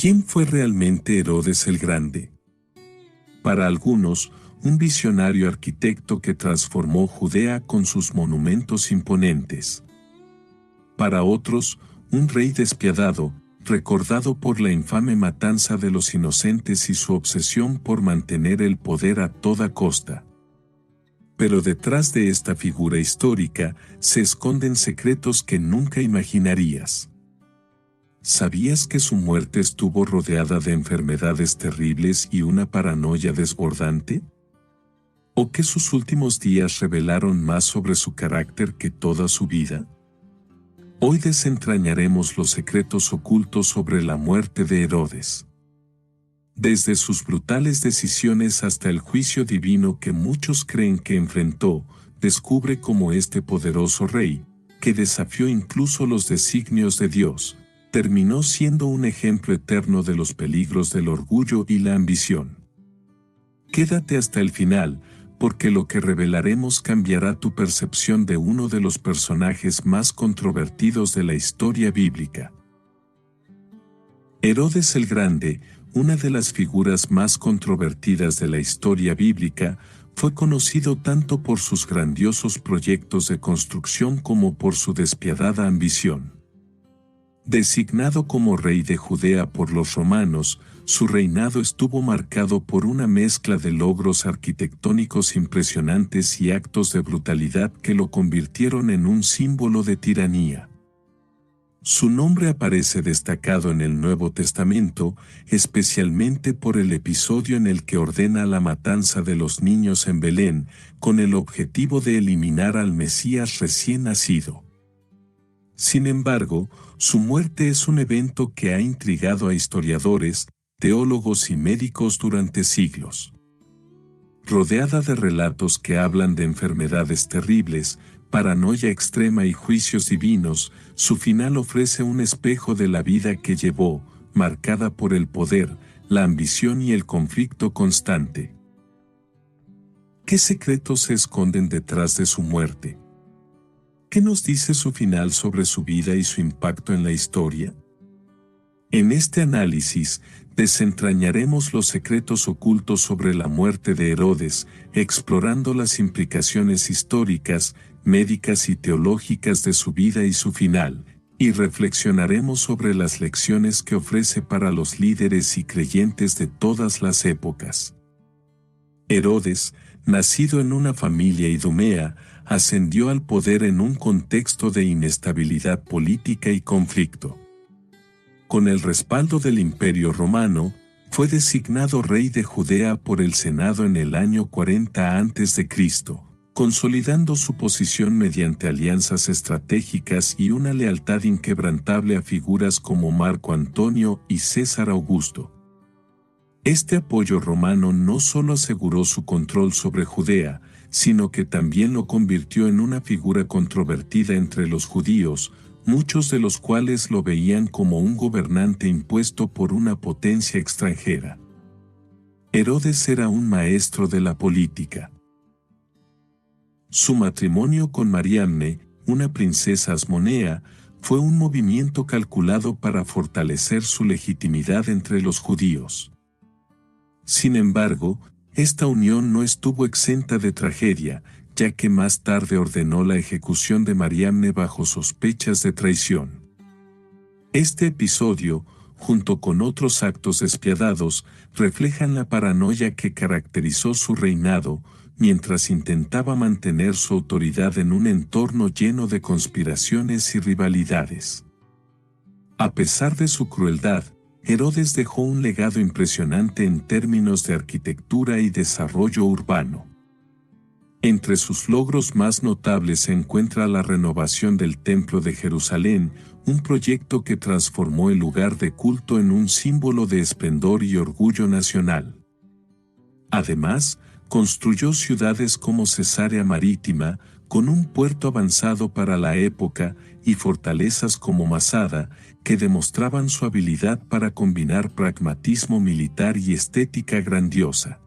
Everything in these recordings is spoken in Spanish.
¿Quién fue realmente Herodes el Grande? Para algunos, un visionario arquitecto que transformó Judea con sus monumentos imponentes. Para otros, un rey despiadado, recordado por la infame matanza de los inocentes y su obsesión por mantener el poder a toda costa. Pero detrás de esta figura histórica se esconden secretos que nunca imaginarías. ¿Sabías que su muerte estuvo rodeada de enfermedades terribles y una paranoia desbordante? ¿O que sus últimos días revelaron más sobre su carácter que toda su vida? Hoy desentrañaremos los secretos ocultos sobre la muerte de Herodes. Desde sus brutales decisiones hasta el juicio divino que muchos creen que enfrentó, descubre cómo este poderoso rey, que desafió incluso los designios de Dios, terminó siendo un ejemplo eterno de los peligros del orgullo y la ambición. Quédate hasta el final, porque lo que revelaremos cambiará tu percepción de uno de los personajes más controvertidos de la historia bíblica. Herodes el Grande, una de las figuras más controvertidas de la historia bíblica, fue conocido tanto por sus grandiosos proyectos de construcción como por su despiadada ambición. Designado como rey de Judea por los romanos, su reinado estuvo marcado por una mezcla de logros arquitectónicos impresionantes y actos de brutalidad que lo convirtieron en un símbolo de tiranía. Su nombre aparece destacado en el Nuevo Testamento, especialmente por el episodio en el que ordena la matanza de los niños en Belén, con el objetivo de eliminar al Mesías recién nacido. Sin embargo, su muerte es un evento que ha intrigado a historiadores, teólogos y médicos durante siglos. Rodeada de relatos que hablan de enfermedades terribles, paranoia extrema y juicios divinos, su final ofrece un espejo de la vida que llevó, marcada por el poder, la ambición y el conflicto constante. ¿Qué secretos se esconden detrás de su muerte? ¿Qué nos dice su final sobre su vida y su impacto en la historia? En este análisis, desentrañaremos los secretos ocultos sobre la muerte de Herodes, explorando las implicaciones históricas, médicas y teológicas de su vida y su final, y reflexionaremos sobre las lecciones que ofrece para los líderes y creyentes de todas las épocas. Herodes, nacido en una familia idumea, ascendió al poder en un contexto de inestabilidad política y conflicto. Con el respaldo del Imperio Romano, fue designado rey de Judea por el Senado en el año 40 a.C., consolidando su posición mediante alianzas estratégicas y una lealtad inquebrantable a figuras como Marco Antonio y César Augusto. Este apoyo romano no solo aseguró su control sobre Judea, sino que también lo convirtió en una figura controvertida entre los judíos, muchos de los cuales lo veían como un gobernante impuesto por una potencia extranjera. Herodes era un maestro de la política. Su matrimonio con Mariamne, una princesa asmonea, fue un movimiento calculado para fortalecer su legitimidad entre los judíos. Sin embargo, esta unión no estuvo exenta de tragedia, ya que más tarde ordenó la ejecución de Mariamne bajo sospechas de traición. Este episodio, junto con otros actos despiadados, reflejan la paranoia que caracterizó su reinado, mientras intentaba mantener su autoridad en un entorno lleno de conspiraciones y rivalidades. A pesar de su crueldad, Herodes dejó un legado impresionante en términos de arquitectura y desarrollo urbano. Entre sus logros más notables se encuentra la renovación del Templo de Jerusalén, un proyecto que transformó el lugar de culto en un símbolo de esplendor y orgullo nacional. Además, construyó ciudades como Cesarea Marítima, con un puerto avanzado para la época, y fortalezas como Masada, que demostraban su habilidad para combinar pragmatismo militar y estética grandiosa.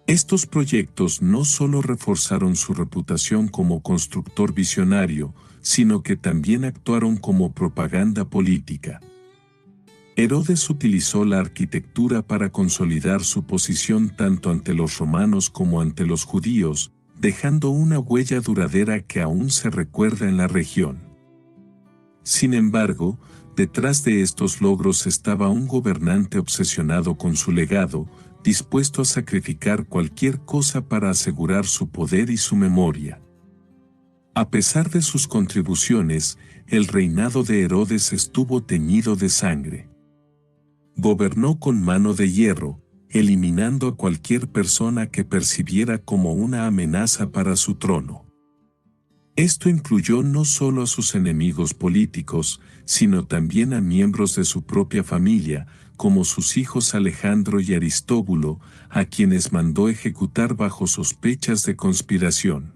Estos proyectos no solo reforzaron su reputación como constructor visionario, sino que también actuaron como propaganda política. Herodes utilizó la arquitectura para consolidar su posición tanto ante los romanos como ante los judíos, dejando una huella duradera que aún se recuerda en la región. Sin embargo, detrás de estos logros estaba un gobernante obsesionado con su legado, dispuesto a sacrificar cualquier cosa para asegurar su poder y su memoria. A pesar de sus contribuciones, el reinado de Herodes estuvo teñido de sangre. Gobernó con mano de hierro, eliminando a cualquier persona que percibiera como una amenaza para su trono. Esto incluyó no solo a sus enemigos políticos, sino también a miembros de su propia familia, como sus hijos Alejandro y Aristóbulo, a quienes mandó ejecutar bajo sospechas de conspiración.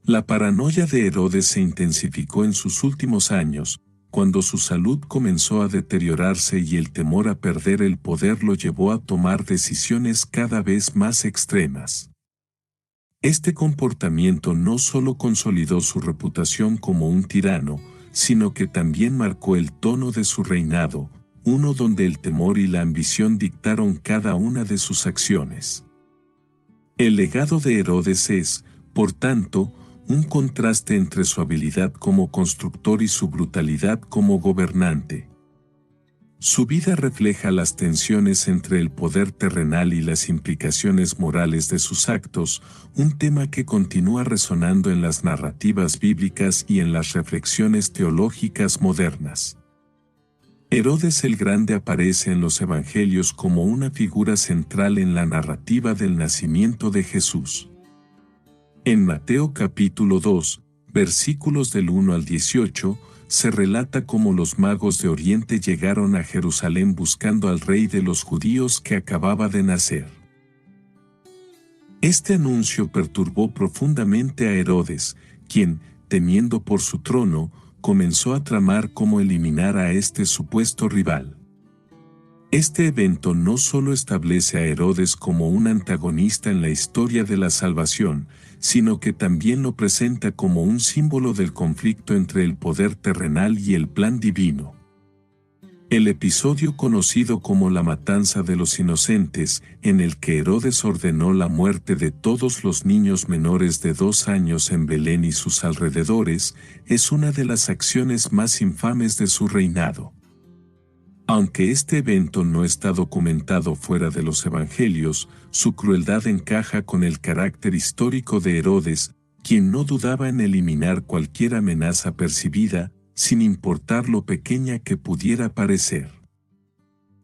La paranoia de Herodes se intensificó en sus últimos años, cuando su salud comenzó a deteriorarse y el temor a perder el poder lo llevó a tomar decisiones cada vez más extremas. Este comportamiento no solo consolidó su reputación como un tirano, sino que también marcó el tono de su reinado, uno donde el temor y la ambición dictaron cada una de sus acciones. El legado de Herodes es, por tanto, un contraste entre su habilidad como constructor y su brutalidad como gobernante. Su vida refleja las tensiones entre el poder terrenal y las implicaciones morales de sus actos, un tema que continúa resonando en las narrativas bíblicas y en las reflexiones teológicas modernas. Herodes el Grande aparece en los Evangelios como una figura central en la narrativa del nacimiento de Jesús. En Mateo capítulo 2, versículos del 1 al 18, se relata cómo los magos de Oriente llegaron a Jerusalén buscando al rey de los judíos que acababa de nacer. Este anuncio perturbó profundamente a Herodes, quien, temiendo por su trono, comenzó a tramar cómo eliminar a este supuesto rival. Este evento no solo establece a Herodes como un antagonista en la historia de la salvación, sino que también lo presenta como un símbolo del conflicto entre el poder terrenal y el plan divino. El episodio conocido como la matanza de los inocentes, en el que Herodes ordenó la muerte de todos los niños menores de 2 años en Belén y sus alrededores, es una de las acciones más infames de su reinado. Aunque este evento no está documentado fuera de los evangelios, su crueldad encaja con el carácter histórico de Herodes, quien no dudaba en eliminar cualquier amenaza percibida, sin importar lo pequeña que pudiera parecer.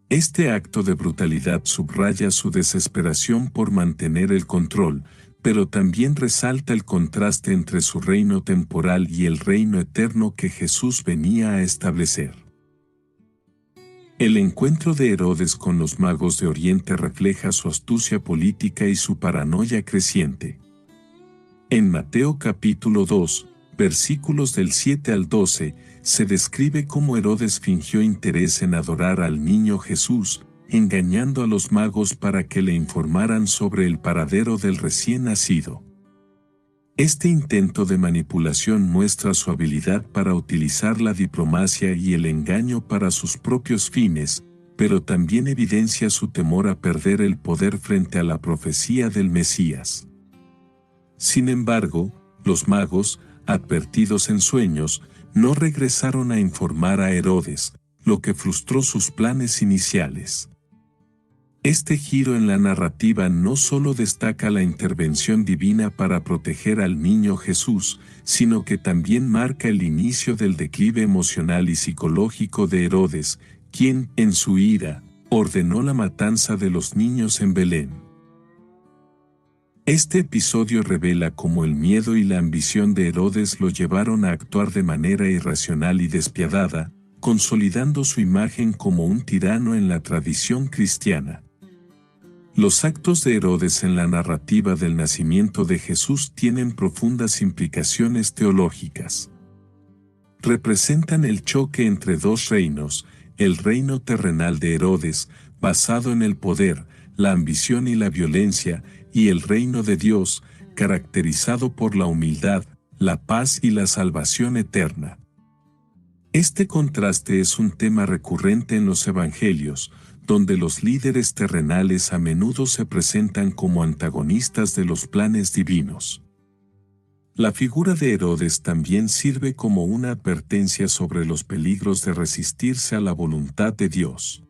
Este acto de brutalidad subraya su desesperación por mantener el control, pero también resalta el contraste entre su reino temporal y el reino eterno que Jesús venía a establecer. El encuentro de Herodes con los magos de Oriente refleja su astucia política y su paranoia creciente. En Mateo capítulo 2, versículos del 7 al 12, se describe cómo Herodes fingió interés en adorar al niño Jesús, engañando a los magos para que le informaran sobre el paradero del recién nacido. Este intento de manipulación muestra su habilidad para utilizar la diplomacia y el engaño para sus propios fines, pero también evidencia su temor a perder el poder frente a la profecía del Mesías. Sin embargo, los magos, advertidos en sueños, no regresaron a informar a Herodes, lo que frustró sus planes iniciales. Este giro en la narrativa no solo destaca la intervención divina para proteger al niño Jesús, sino que también marca el inicio del declive emocional y psicológico de Herodes, quien, en su ira, ordenó la matanza de los niños en Belén. Este episodio revela cómo el miedo y la ambición de Herodes lo llevaron a actuar de manera irracional y despiadada, consolidando su imagen como un tirano en la tradición cristiana. Los actos de Herodes en la narrativa del nacimiento de Jesús tienen profundas implicaciones teológicas. Representan el choque entre dos reinos, el reino terrenal de Herodes, basado en el poder, la ambición y la violencia, y el reino de Dios, caracterizado por la humildad, la paz y la salvación eterna. Este contraste es un tema recurrente en los evangelios, donde los líderes terrenales a menudo se presentan como antagonistas de los planes divinos. La figura de Herodes también sirve como una advertencia sobre los peligros de resistirse a la voluntad de Dios.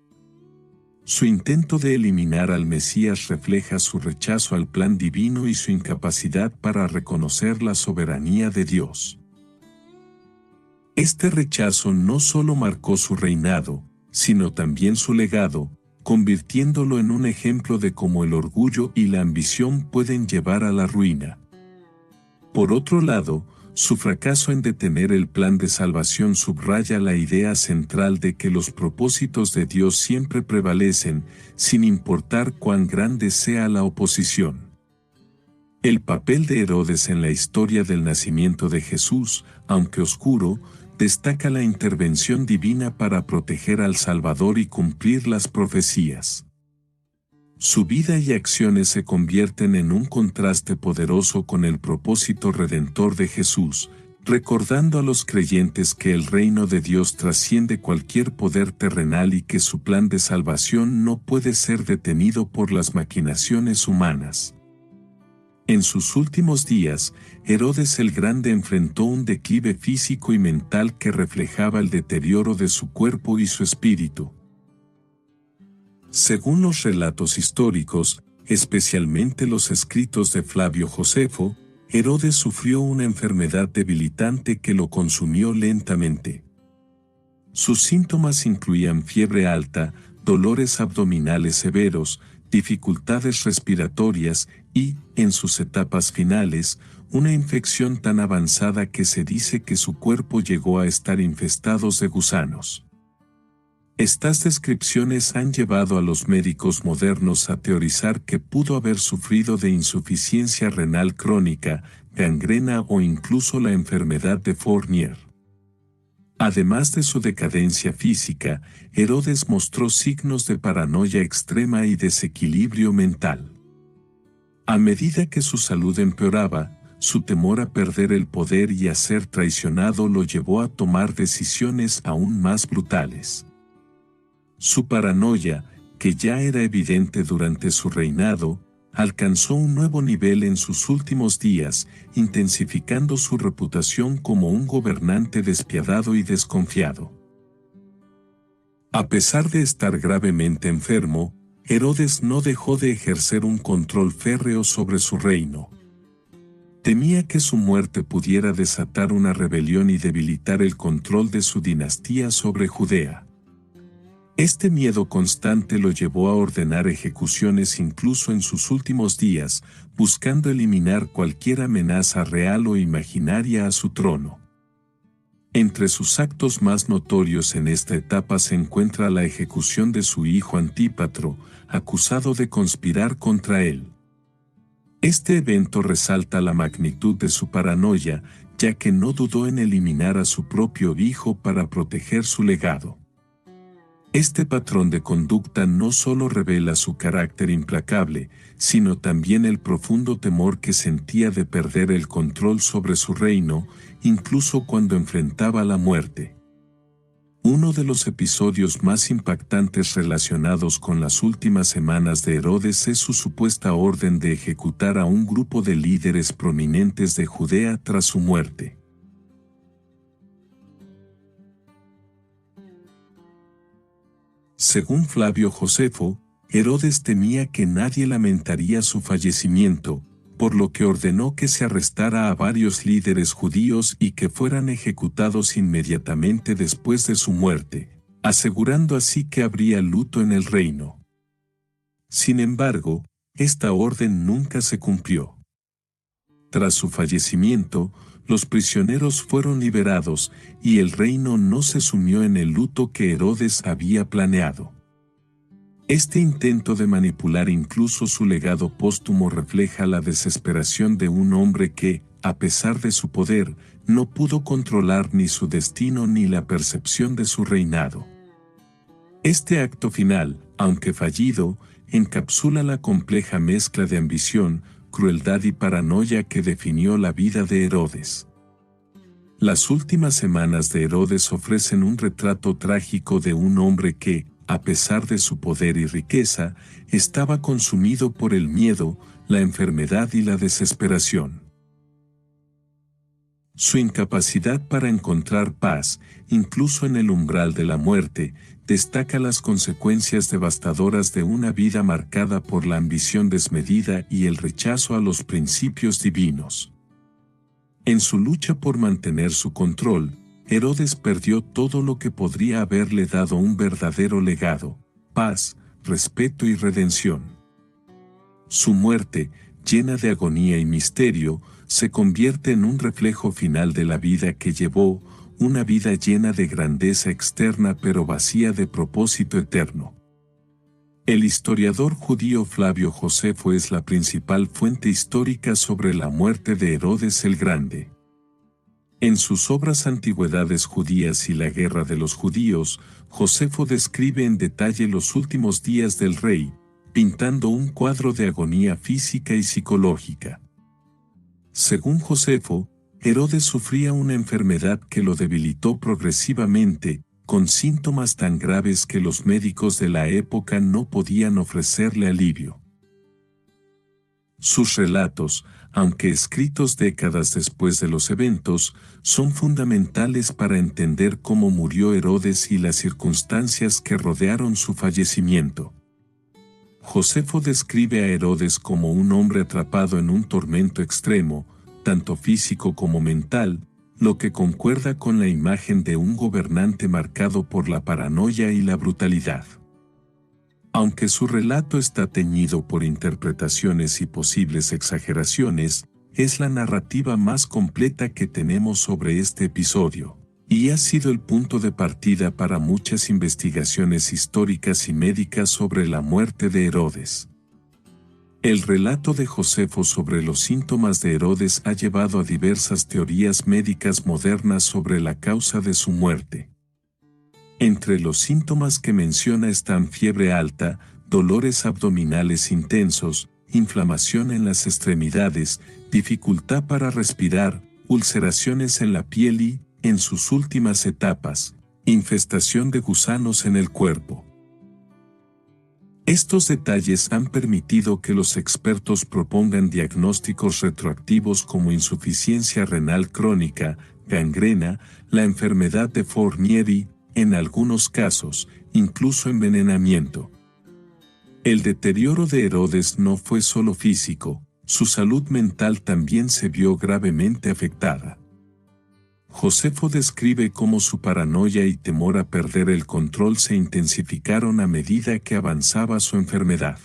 Su intento de eliminar al Mesías refleja su rechazo al plan divino y su incapacidad para reconocer la soberanía de Dios. Este rechazo no solo marcó su reinado, sino también su legado, convirtiéndolo en un ejemplo de cómo el orgullo y la ambición pueden llevar a la ruina. Por otro lado, su fracaso en detener el plan de salvación subraya la idea central de que los propósitos de Dios siempre prevalecen, sin importar cuán grande sea la oposición. El papel de Herodes en la historia del nacimiento de Jesús, aunque oscuro, destaca la intervención divina para proteger al Salvador y cumplir las profecías. Su vida y acciones se convierten en un contraste poderoso con el propósito redentor de Jesús, recordando a los creyentes que el reino de Dios trasciende cualquier poder terrenal y que su plan de salvación no puede ser detenido por las maquinaciones humanas. En sus últimos días, Herodes el Grande enfrentó un declive físico y mental que reflejaba el deterioro de su cuerpo y su espíritu. Según los relatos históricos, especialmente los escritos de Flavio Josefo, Herodes sufrió una enfermedad debilitante que lo consumió lentamente. Sus síntomas incluían fiebre alta, dolores abdominales severos, dificultades respiratorias y, en sus etapas finales, una infección tan avanzada que se dice que su cuerpo llegó a estar infestado de gusanos. Estas descripciones han llevado a los médicos modernos a teorizar que pudo haber sufrido de insuficiencia renal crónica, gangrena o incluso la enfermedad de Fournier. Además de su decadencia física, Herodes mostró signos de paranoia extrema y desequilibrio mental. A medida que su salud empeoraba, su temor a perder el poder y a ser traicionado lo llevó a tomar decisiones aún más brutales. Su paranoia, que ya era evidente durante su reinado, alcanzó un nuevo nivel en sus últimos días, intensificando su reputación como un gobernante despiadado y desconfiado. A pesar de estar gravemente enfermo, Herodes no dejó de ejercer un control férreo sobre su reino. Temía que su muerte pudiera desatar una rebelión y debilitar el control de su dinastía sobre Judea. Este miedo constante lo llevó a ordenar ejecuciones incluso en sus últimos días, buscando eliminar cualquier amenaza real o imaginaria a su trono. Entre sus actos más notorios en esta etapa se encuentra la ejecución de su hijo Antípatro, acusado de conspirar contra él. Este evento resalta la magnitud de su paranoia, ya que no dudó en eliminar a su propio hijo para proteger su legado. Este patrón de conducta no solo revela su carácter implacable, sino también el profundo temor que sentía de perder el control sobre su reino, incluso cuando enfrentaba la muerte. Uno de los episodios más impactantes relacionados con las últimas semanas de Herodes es su supuesta orden de ejecutar a un grupo de líderes prominentes de Judea tras su muerte. Según Flavio Josefo, Herodes temía que nadie lamentaría su fallecimiento, por lo que ordenó que se arrestara a varios líderes judíos y que fueran ejecutados inmediatamente después de su muerte, asegurando así que habría luto en el reino. Sin embargo, esta orden nunca se cumplió. Tras su fallecimiento, los prisioneros fueron liberados y el reino no se sumió en el luto que Herodes había planeado. Este intento de manipular incluso su legado póstumo refleja la desesperación de un hombre que, a pesar de su poder, no pudo controlar ni su destino ni la percepción de su reinado. Este acto final, aunque fallido, encapsula la compleja mezcla de ambición, crueldad y paranoia que definió la vida de Herodes. Las últimas semanas de Herodes ofrecen un retrato trágico de un hombre que, a pesar de su poder y riqueza, estaba consumido por el miedo, la enfermedad y la desesperación. Su incapacidad para encontrar paz, incluso en el umbral de la muerte, destaca las consecuencias devastadoras de una vida marcada por la ambición desmedida y el rechazo a los principios divinos. En su lucha por mantener su control, Herodes perdió todo lo que podría haberle dado un verdadero legado: paz, respeto y redención. Su muerte, llena de agonía y misterio, se convierte en un reflejo final de la vida que llevó, una vida llena de grandeza externa pero vacía de propósito eterno. El historiador judío Flavio Josefo es la principal fuente histórica sobre la muerte de Herodes el Grande. En sus obras Antigüedades Judías y la Guerra de los Judíos, Josefo describe en detalle los últimos días del rey, pintando un cuadro de agonía física y psicológica. Según Josefo, Herodes sufría una enfermedad que lo debilitó progresivamente, con síntomas tan graves que los médicos de la época no podían ofrecerle alivio. Sus relatos, aunque escritos décadas después de los eventos, son fundamentales para entender cómo murió Herodes y las circunstancias que rodearon su fallecimiento. Josefo describe a Herodes como un hombre atrapado en un tormento extremo, tanto físico como mental, lo que concuerda con la imagen de un gobernante marcado por la paranoia y la brutalidad. Aunque su relato está teñido por interpretaciones y posibles exageraciones, es la narrativa más completa que tenemos sobre este episodio, y ha sido el punto de partida para muchas investigaciones históricas y médicas sobre la muerte de Herodes. El relato de Josefo sobre los síntomas de Herodes ha llevado a diversas teorías médicas modernas sobre la causa de su muerte. Entre los síntomas que menciona están fiebre alta, dolores abdominales intensos, inflamación en las extremidades, dificultad para respirar, ulceraciones en la piel y, en sus últimas etapas, infestación de gusanos en el cuerpo. Estos detalles han permitido que los expertos propongan diagnósticos retroactivos como insuficiencia renal crónica, gangrena, la enfermedad de Fournier y, en algunos casos, incluso envenenamiento. El deterioro de Herodes no fue solo físico, su salud mental también se vio gravemente afectada. Josefo describe cómo su paranoia y temor a perder el control se intensificaron a medida que avanzaba su enfermedad.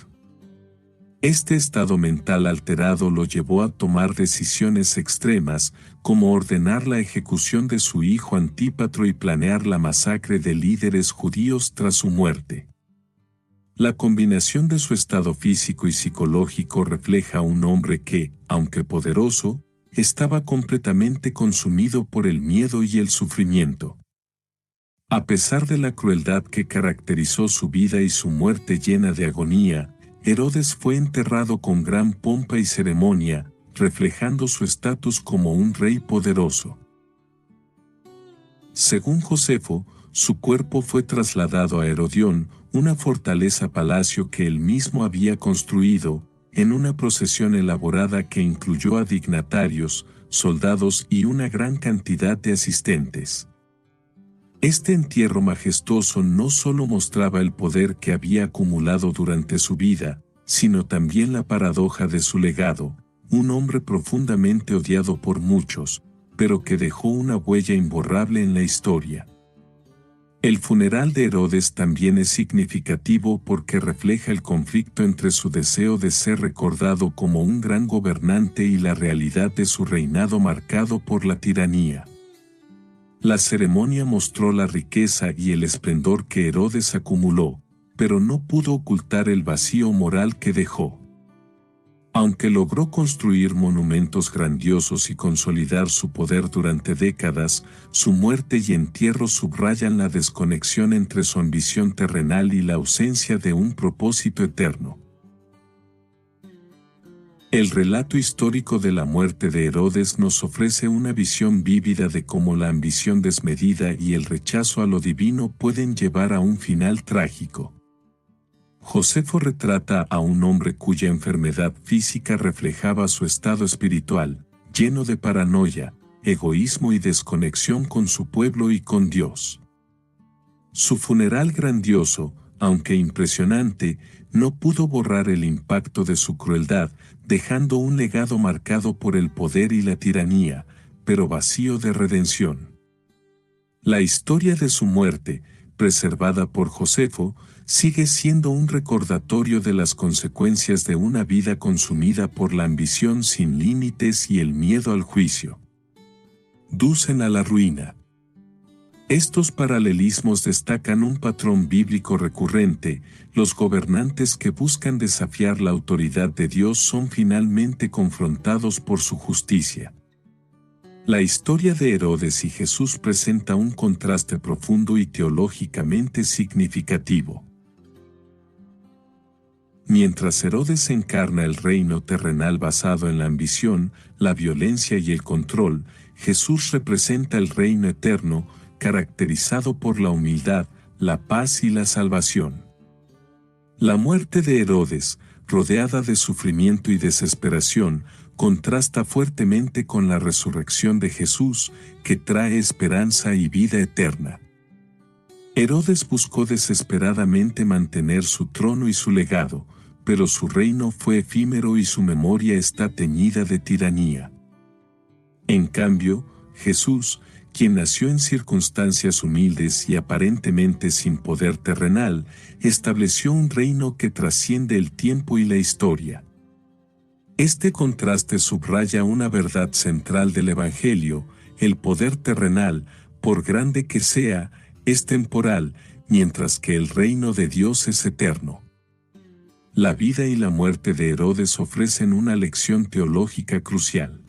Este estado mental alterado lo llevó a tomar decisiones extremas, como ordenar la ejecución de su hijo Antípatro y planear la masacre de líderes judíos tras su muerte. La combinación de su estado físico y psicológico refleja a un hombre que, aunque poderoso, estaba completamente consumido por el miedo y el sufrimiento. A pesar de la crueldad que caracterizó su vida y su muerte llena de agonía, Herodes fue enterrado con gran pompa y ceremonia, reflejando su estatus como un rey poderoso. Según Josefo, su cuerpo fue trasladado a Herodión, una fortaleza-palacio que él mismo había construido, en una procesión elaborada que incluyó a dignatarios, soldados y una gran cantidad de asistentes. Este entierro majestuoso no solo mostraba el poder que había acumulado durante su vida, sino también la paradoja de su legado, un hombre profundamente odiado por muchos, pero que dejó una huella imborrable en la historia. El funeral de Herodes también es significativo porque refleja el conflicto entre su deseo de ser recordado como un gran gobernante y la realidad de su reinado marcado por la tiranía. La ceremonia mostró la riqueza y el esplendor que Herodes acumuló, pero no pudo ocultar el vacío moral que dejó. Aunque logró construir monumentos grandiosos y consolidar su poder durante décadas, su muerte y entierro subrayan la desconexión entre su ambición terrenal y la ausencia de un propósito eterno. El relato histórico de la muerte de Herodes nos ofrece una visión vívida de cómo la ambición desmedida y el rechazo a lo divino pueden llevar a un final trágico. Josefo retrata a un hombre cuya enfermedad física reflejaba su estado espiritual, lleno de paranoia, egoísmo y desconexión con su pueblo y con Dios. Su funeral grandioso, aunque impresionante, no pudo borrar el impacto de su crueldad, dejando un legado marcado por el poder y la tiranía, pero vacío de redención. La historia de su muerte, preservada por Josefo, sigue siendo un recordatorio de las consecuencias de una vida consumida por la ambición sin límites y el miedo al juicio. Ducen a la ruina. Estos paralelismos destacan un patrón bíblico recurrente: los gobernantes que buscan desafiar la autoridad de Dios son finalmente confrontados por su justicia. La historia de Herodes y Jesús presenta un contraste profundo y teológicamente significativo. Mientras Herodes encarna el reino terrenal basado en la ambición, la violencia y el control, Jesús representa el reino eterno, caracterizado por la humildad, la paz y la salvación. La muerte de Herodes, rodeada de sufrimiento y desesperación, contrasta fuertemente con la resurrección de Jesús, que trae esperanza y vida eterna. Herodes buscó desesperadamente mantener su trono y su legado, pero su reino fue efímero y su memoria está teñida de tiranía. En cambio, Jesús, quien nació en circunstancias humildes y aparentemente sin poder terrenal, estableció un reino que trasciende el tiempo y la historia. Este contraste subraya una verdad central del Evangelio: el poder terrenal, por grande que sea, es temporal, mientras que el reino de Dios es eterno. La vida y la muerte de Herodes ofrecen una lección teológica crucial.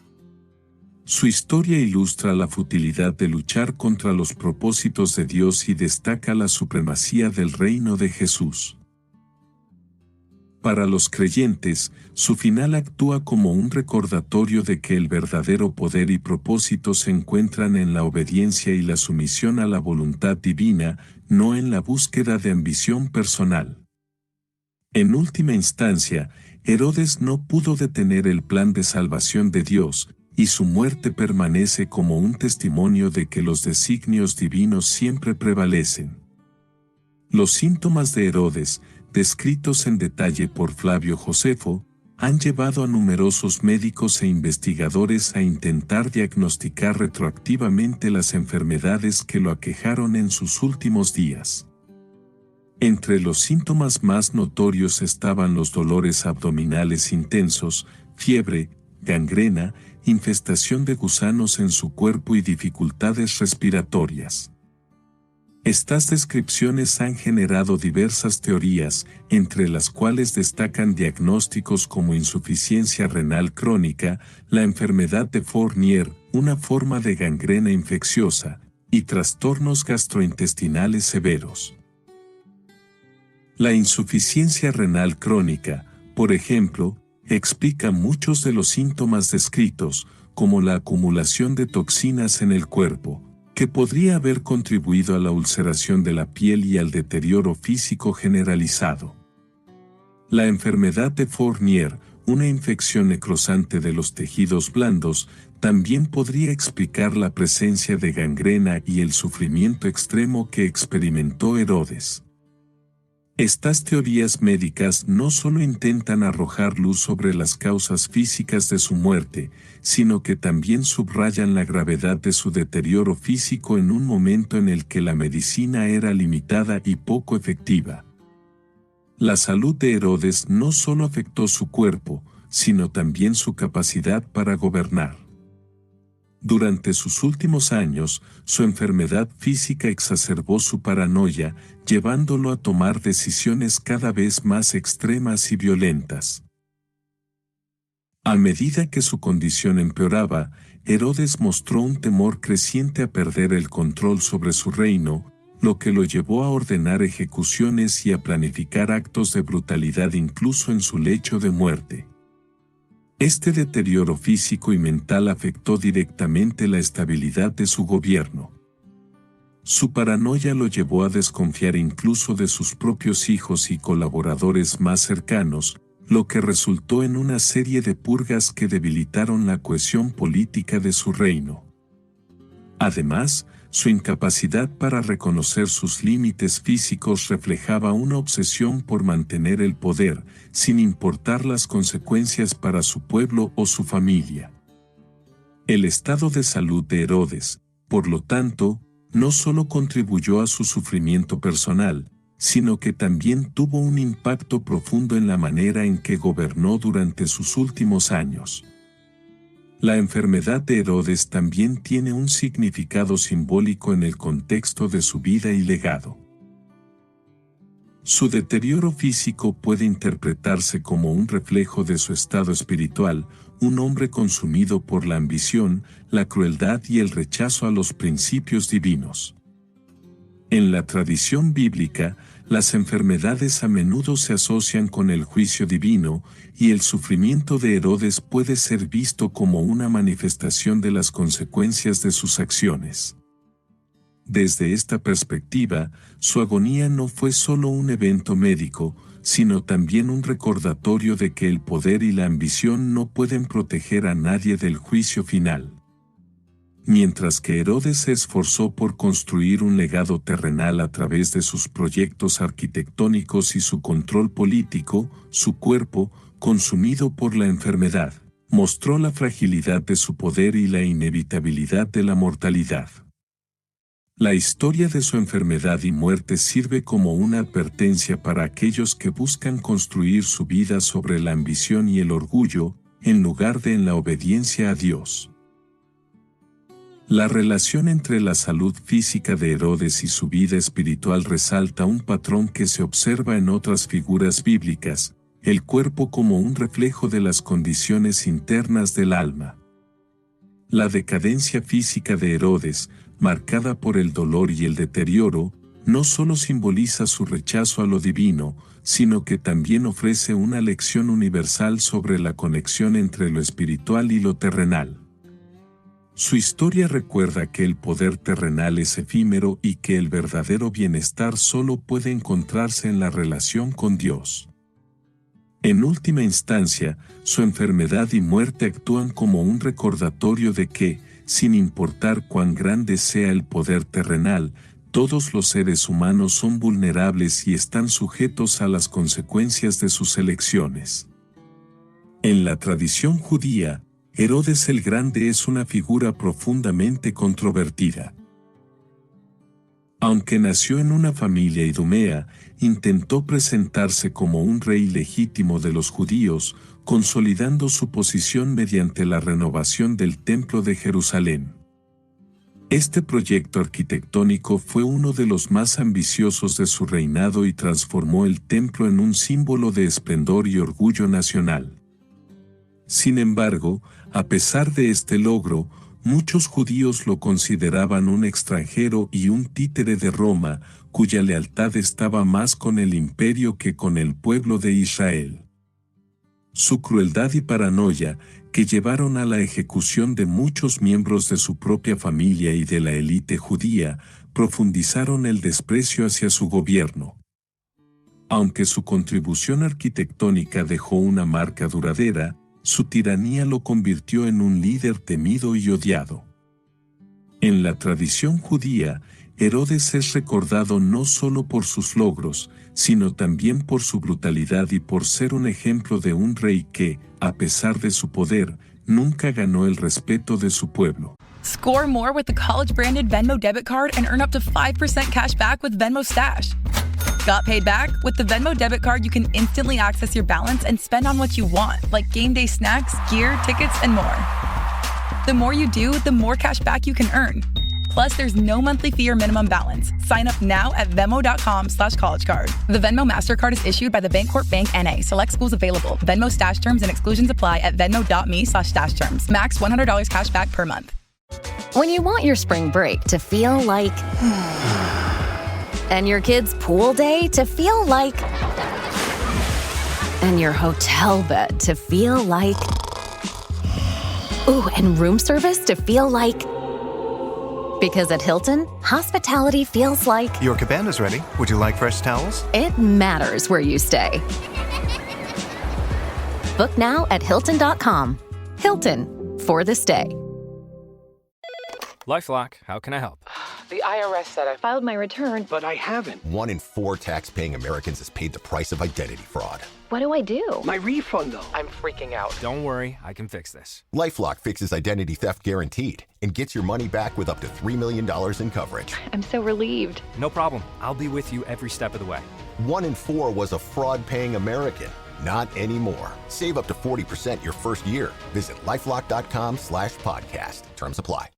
Su historia ilustra la futilidad de luchar contra los propósitos de Dios y destaca la supremacía del reino de Jesús. Para los creyentes, su final actúa como un recordatorio de que el verdadero poder y propósito se encuentran en la obediencia y la sumisión a la voluntad divina, no en la búsqueda de ambición personal. En última instancia, Herodes no pudo detener el plan de salvación de Dios, y su muerte permanece como un testimonio de que los designios divinos siempre prevalecen. Los síntomas de Herodes, descritos en detalle por Flavio Josefo, han llevado a numerosos médicos e investigadores a intentar diagnosticar retroactivamente las enfermedades que lo aquejaron en sus últimos días. Entre los síntomas más notorios estaban los dolores abdominales intensos, fiebre, gangrena, infestación de gusanos en su cuerpo y dificultades respiratorias. Estas descripciones han generado diversas teorías, entre las cuales destacan diagnósticos como insuficiencia renal crónica, la enfermedad de Fournier, una forma de gangrena infecciosa, y trastornos gastrointestinales severos. La insuficiencia renal crónica, por ejemplo, explica muchos de los síntomas descritos, como la acumulación de toxinas en el cuerpo, que podría haber contribuido a la ulceración de la piel y al deterioro físico generalizado. La enfermedad de Fournier, una infección necrosante de los tejidos blandos, también podría explicar la presencia de gangrena y el sufrimiento extremo que experimentó Herodes. Estas teorías médicas no solo intentan arrojar luz sobre las causas físicas de su muerte, sino que también subrayan la gravedad de su deterioro físico en un momento en el que la medicina era limitada y poco efectiva. La salud de Herodes no solo afectó su cuerpo, sino también su capacidad para gobernar. Durante sus últimos años, su enfermedad física exacerbó su paranoia, llevándolo a tomar decisiones cada vez más extremas y violentas. A medida que su condición empeoraba, Herodes mostró un temor creciente a perder el control sobre su reino, lo que lo llevó a ordenar ejecuciones y a planificar actos de brutalidad incluso en su lecho de muerte. Este deterioro físico y mental afectó directamente la estabilidad de su gobierno. Su paranoia lo llevó a desconfiar incluso de sus propios hijos y colaboradores más cercanos, lo que resultó en una serie de purgas que debilitaron la cohesión política de su reino. Además, su incapacidad para reconocer sus límites físicos reflejaba una obsesión por mantener el poder, sin importar las consecuencias para su pueblo o su familia. El estado de salud de Herodes, por lo tanto, no solo contribuyó a su sufrimiento personal, sino que también tuvo un impacto profundo en la manera en que gobernó durante sus últimos años. La enfermedad de Herodes también tiene un significado simbólico en el contexto de su vida y legado. Su deterioro físico puede interpretarse como un reflejo de su estado espiritual, un hombre consumido por la ambición, la crueldad y el rechazo a los principios divinos. En la tradición bíblica, las enfermedades a menudo se asocian con el juicio divino, y el sufrimiento de Herodes puede ser visto como una manifestación de las consecuencias de sus acciones. Desde esta perspectiva, su agonía no fue solo un evento médico, sino también un recordatorio de que el poder y la ambición no pueden proteger a nadie del juicio final. Mientras que Herodes se esforzó por construir un legado terrenal a través de sus proyectos arquitectónicos y su control político, su cuerpo, consumido por la enfermedad, mostró la fragilidad de su poder y la inevitabilidad de la mortalidad. La historia de su enfermedad y muerte sirve como una advertencia para aquellos que buscan construir su vida sobre la ambición y el orgullo, en lugar de en la obediencia a Dios. La relación entre la salud física de Herodes y su vida espiritual resalta un patrón que se observa en otras figuras bíblicas, el cuerpo como un reflejo de las condiciones internas del alma. La decadencia física de Herodes, marcada por el dolor y el deterioro, no solo simboliza su rechazo a lo divino, sino que también ofrece una lección universal sobre la conexión entre lo espiritual y lo terrenal. Su historia recuerda que el poder terrenal es efímero y que el verdadero bienestar solo puede encontrarse en la relación con Dios. En última instancia, su enfermedad y muerte actúan como un recordatorio de que, sin importar cuán grande sea el poder terrenal, todos los seres humanos son vulnerables y están sujetos a las consecuencias de sus elecciones. En la tradición judía, Herodes el Grande es una figura profundamente controvertida. Aunque nació en una familia idumea, intentó presentarse como un rey legítimo de los judíos, consolidando su posición mediante la renovación del Templo de Jerusalén. Este proyecto arquitectónico fue uno de los más ambiciosos de su reinado y transformó el templo en un símbolo de esplendor y orgullo nacional. Sin embargo, a pesar de este logro, muchos judíos lo consideraban un extranjero y un títere de Roma, cuya lealtad estaba más con el imperio que con el pueblo de Israel. Su crueldad y paranoia, que llevaron a la ejecución de muchos miembros de su propia familia y de la élite judía, profundizaron el desprecio hacia su gobierno. Aunque su contribución arquitectónica dejó una marca duradera, su tiranía lo convirtió en un líder temido y odiado. En la tradición judía, Herodes es recordado no solo por sus logros, sino también por su brutalidad y por ser un ejemplo de un rey que, a pesar de su poder, nunca ganó el respeto de su pueblo. Score more with the college-branded Venmo debit card and earn up to 5% cash back with Venmo Stash. Got paid back? With the Venmo debit card, you can instantly access your balance and spend on what you want, like game day snacks, gear, tickets, and more. The more you do, the more cash back you can earn. Plus, there's no monthly fee or minimum balance. Sign up now at Venmo.com/collegecard. The Venmo MasterCard is issued by the Bancorp Bank N.A. Select schools available. Venmo Stash terms and exclusions apply at venmo.me/stash terms. Max $100 cash back per month. When you want your spring break to feel like... and your kids' pool day to feel like... and your hotel bed to feel like... Ooh, and room service to feel like... Because at Hilton, hospitality feels like... Your cabana's ready. Would you like fresh towels? It matters where you stay. Book now at Hilton.com. Hilton, for the stay. LifeLock, how can I help? The IRS said I filed my return, but I haven't. 1 in 4 tax-paying Americans has paid the price of identity fraud. What do I do? My refund, though. I'm freaking out. Don't worry, I can fix this. LifeLock fixes identity theft guaranteed and gets your money back with up to $3 million in coverage. I'm so relieved. No problem. I'll be with you every step of the way. 1 in 4 was a fraud-paying American. Not anymore. Save up to 40% your first year. Visit LifeLock.com/podcast. Terms apply.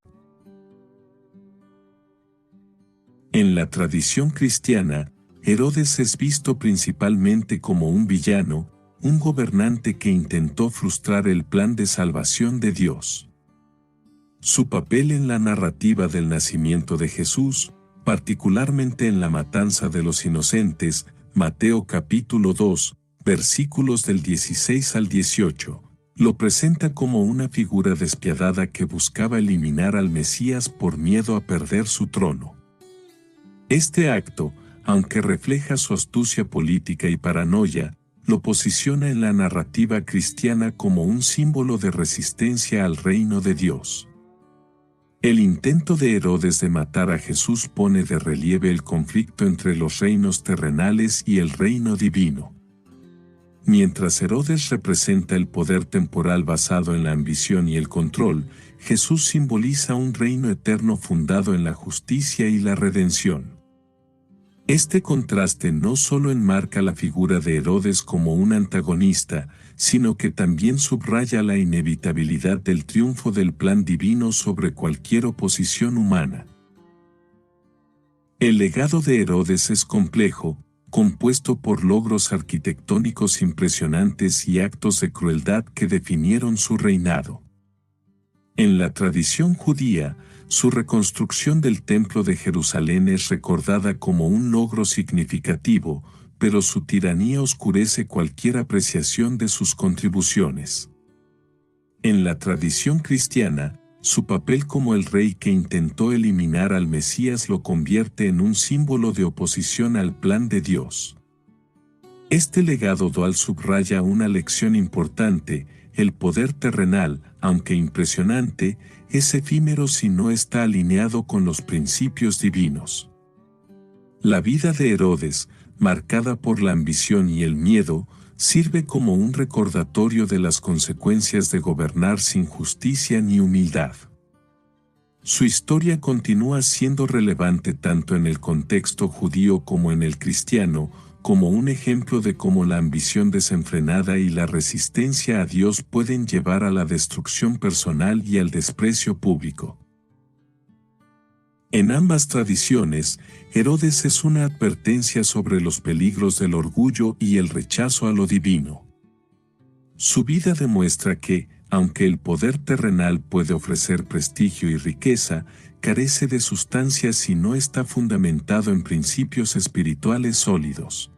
En la tradición cristiana, Herodes es visto principalmente como un villano, un gobernante que intentó frustrar el plan de salvación de Dios. Su papel en la narrativa del nacimiento de Jesús, particularmente en la matanza de los inocentes, Mateo capítulo 2, versículos del 16 al 18, lo presenta como una figura despiadada que buscaba eliminar al Mesías por miedo a perder su trono. Este acto, aunque refleja su astucia política y paranoia, lo posiciona en la narrativa cristiana como un símbolo de resistencia al reino de Dios. El intento de Herodes de matar a Jesús pone de relieve el conflicto entre los reinos terrenales y el reino divino. Mientras Herodes representa el poder temporal basado en la ambición y el control, Jesús simboliza un reino eterno fundado en la justicia y la redención. Este contraste no solo enmarca la figura de Herodes como un antagonista, sino que también subraya la inevitabilidad del triunfo del plan divino sobre cualquier oposición humana. El legado de Herodes es complejo, compuesto por logros arquitectónicos impresionantes y actos de crueldad que definieron su reinado. En la tradición judía, su reconstrucción del Templo de Jerusalén es recordada como un logro significativo, pero su tiranía oscurece cualquier apreciación de sus contribuciones. En la tradición cristiana, su papel como el rey que intentó eliminar al Mesías lo convierte en un símbolo de oposición al plan de Dios. Este legado dual subraya una lección importante: el poder terrenal, aunque impresionante, es efímero si no está alineado con los principios divinos. La vida de Herodes, marcada por la ambición y el miedo, sirve como un recordatorio de las consecuencias de gobernar sin justicia ni humildad. Su historia continúa siendo relevante tanto en el contexto judío como en el cristiano, como un ejemplo de cómo la ambición desenfrenada y la resistencia a Dios pueden llevar a la destrucción personal y al desprecio público. En ambas tradiciones, Herodes es una advertencia sobre los peligros del orgullo y el rechazo a lo divino. Su vida demuestra que, aunque el poder terrenal puede ofrecer prestigio y riqueza, carece de sustancia si no está fundamentado en principios espirituales sólidos.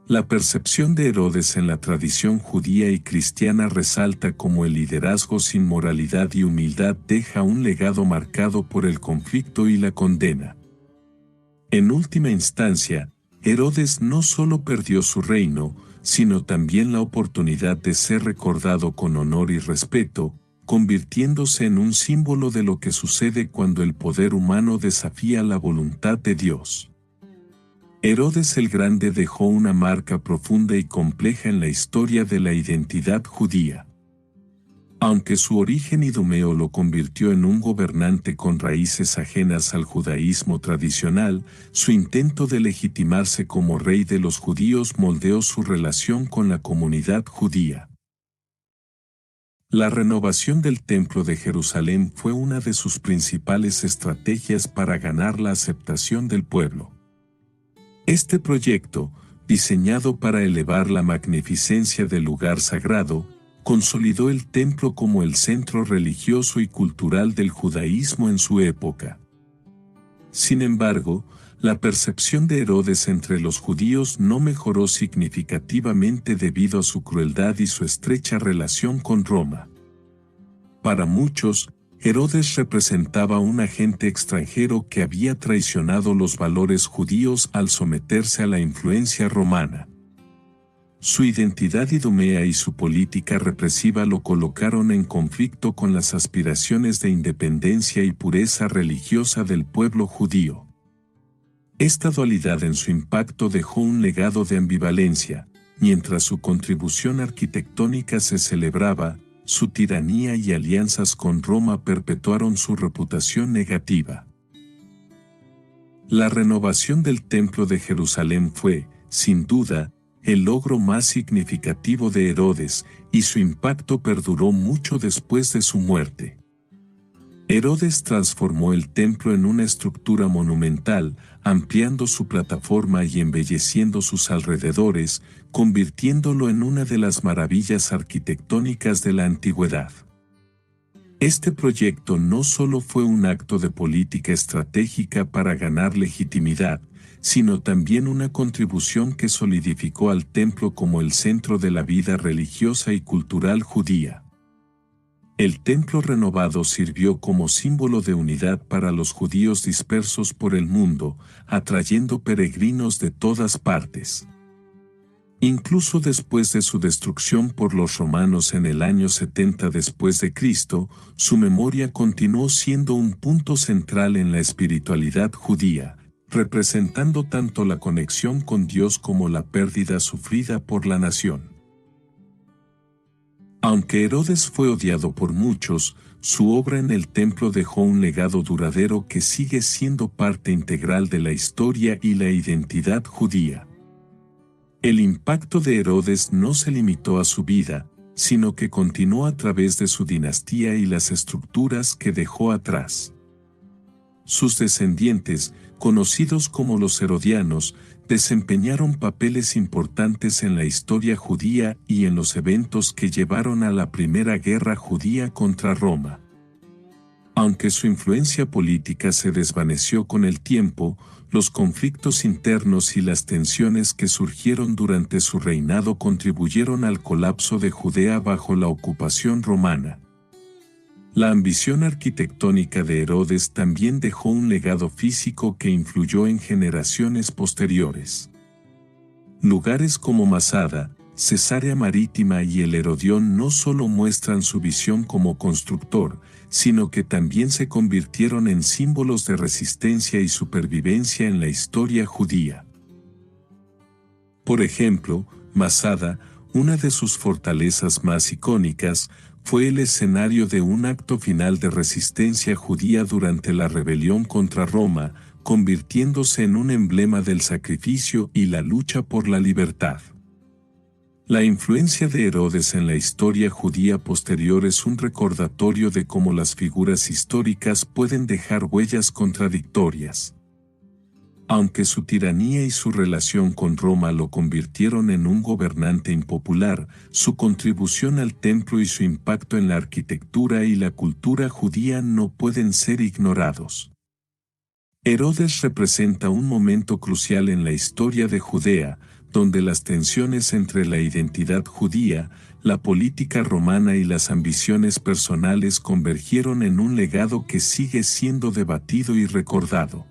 La percepción de Herodes en la tradición judía y cristiana resalta cómo el liderazgo sin moralidad y humildad deja un legado marcado por el conflicto y la condena. En última instancia, Herodes no solo perdió su reino, sino también la oportunidad de ser recordado con honor y respeto, convirtiéndose en un símbolo de lo que sucede cuando el poder humano desafía la voluntad de Dios. Herodes el Grande dejó una marca profunda y compleja en la historia de la identidad judía. Aunque su origen idumeo lo convirtió en un gobernante con raíces ajenas al judaísmo tradicional, su intento de legitimarse como rey de los judíos moldeó su relación con la comunidad judía. La renovación del Templo de Jerusalén fue una de sus principales estrategias para ganar la aceptación del pueblo. Este proyecto, diseñado para elevar la magnificencia del lugar sagrado, consolidó el templo como el centro religioso y cultural del judaísmo en su época. Sin embargo, la percepción de Herodes entre los judíos no mejoró significativamente debido a su crueldad y su estrecha relación con Roma. Para muchos, Herodes representaba un agente extranjero que había traicionado los valores judíos al someterse a la influencia romana. Su identidad idumea y su política represiva lo colocaron en conflicto con las aspiraciones de independencia y pureza religiosa del pueblo judío. Esta dualidad en su impacto dejó un legado de ambivalencia, mientras su contribución arquitectónica se celebraba, su tiranía y alianzas con Roma perpetuaron su reputación negativa. La renovación del Templo de Jerusalén fue, sin duda, el logro más significativo de Herodes, y su impacto perduró mucho después de su muerte. Herodes transformó el templo en una estructura monumental, ampliando su plataforma y embelleciendo sus alrededores, convirtiéndolo en una de las maravillas arquitectónicas de la antigüedad. Este proyecto no solo fue un acto de política estratégica para ganar legitimidad, sino también una contribución que solidificó al templo como el centro de la vida religiosa y cultural judía. El templo renovado sirvió como símbolo de unidad para los judíos dispersos por el mundo, atrayendo peregrinos de todas partes. Incluso después de su destrucción por los romanos en el año 70 después de Cristo, su memoria continuó siendo un punto central en la espiritualidad judía, representando tanto la conexión con Dios como la pérdida sufrida por la nación. Aunque Herodes fue odiado por muchos, su obra en el templo dejó un legado duradero que sigue siendo parte integral de la historia y la identidad judía. El impacto de Herodes no se limitó a su vida, sino que continuó a través de su dinastía y las estructuras que dejó atrás. Sus descendientes, conocidos como los herodianos, desempeñaron papeles importantes en la historia judía y en los eventos que llevaron a la Primera Guerra Judía contra Roma. Aunque su influencia política se desvaneció con el tiempo, los conflictos internos y las tensiones que surgieron durante su reinado contribuyeron al colapso de Judea bajo la ocupación romana. La ambición arquitectónica de Herodes también dejó un legado físico que influyó en generaciones posteriores. Lugares como Masada, Cesarea Marítima y el Herodión no solo muestran su visión como constructor, sino que también se convirtieron en símbolos de resistencia y supervivencia en la historia judía. Por ejemplo, Masada, una de sus fortalezas más icónicas, fue el escenario de un acto final de resistencia judía durante la rebelión contra Roma, convirtiéndose en un emblema del sacrificio y la lucha por la libertad. La influencia de Herodes en la historia judía posterior es un recordatorio de cómo las figuras históricas pueden dejar huellas contradictorias. Aunque su tiranía y su relación con Roma lo convirtieron en un gobernante impopular, su contribución al templo y su impacto en la arquitectura y la cultura judía no pueden ser ignorados. Herodes representa un momento crucial en la historia de Judea, donde las tensiones entre la identidad judía, la política romana y las ambiciones personales convergieron en un legado que sigue siendo debatido y recordado.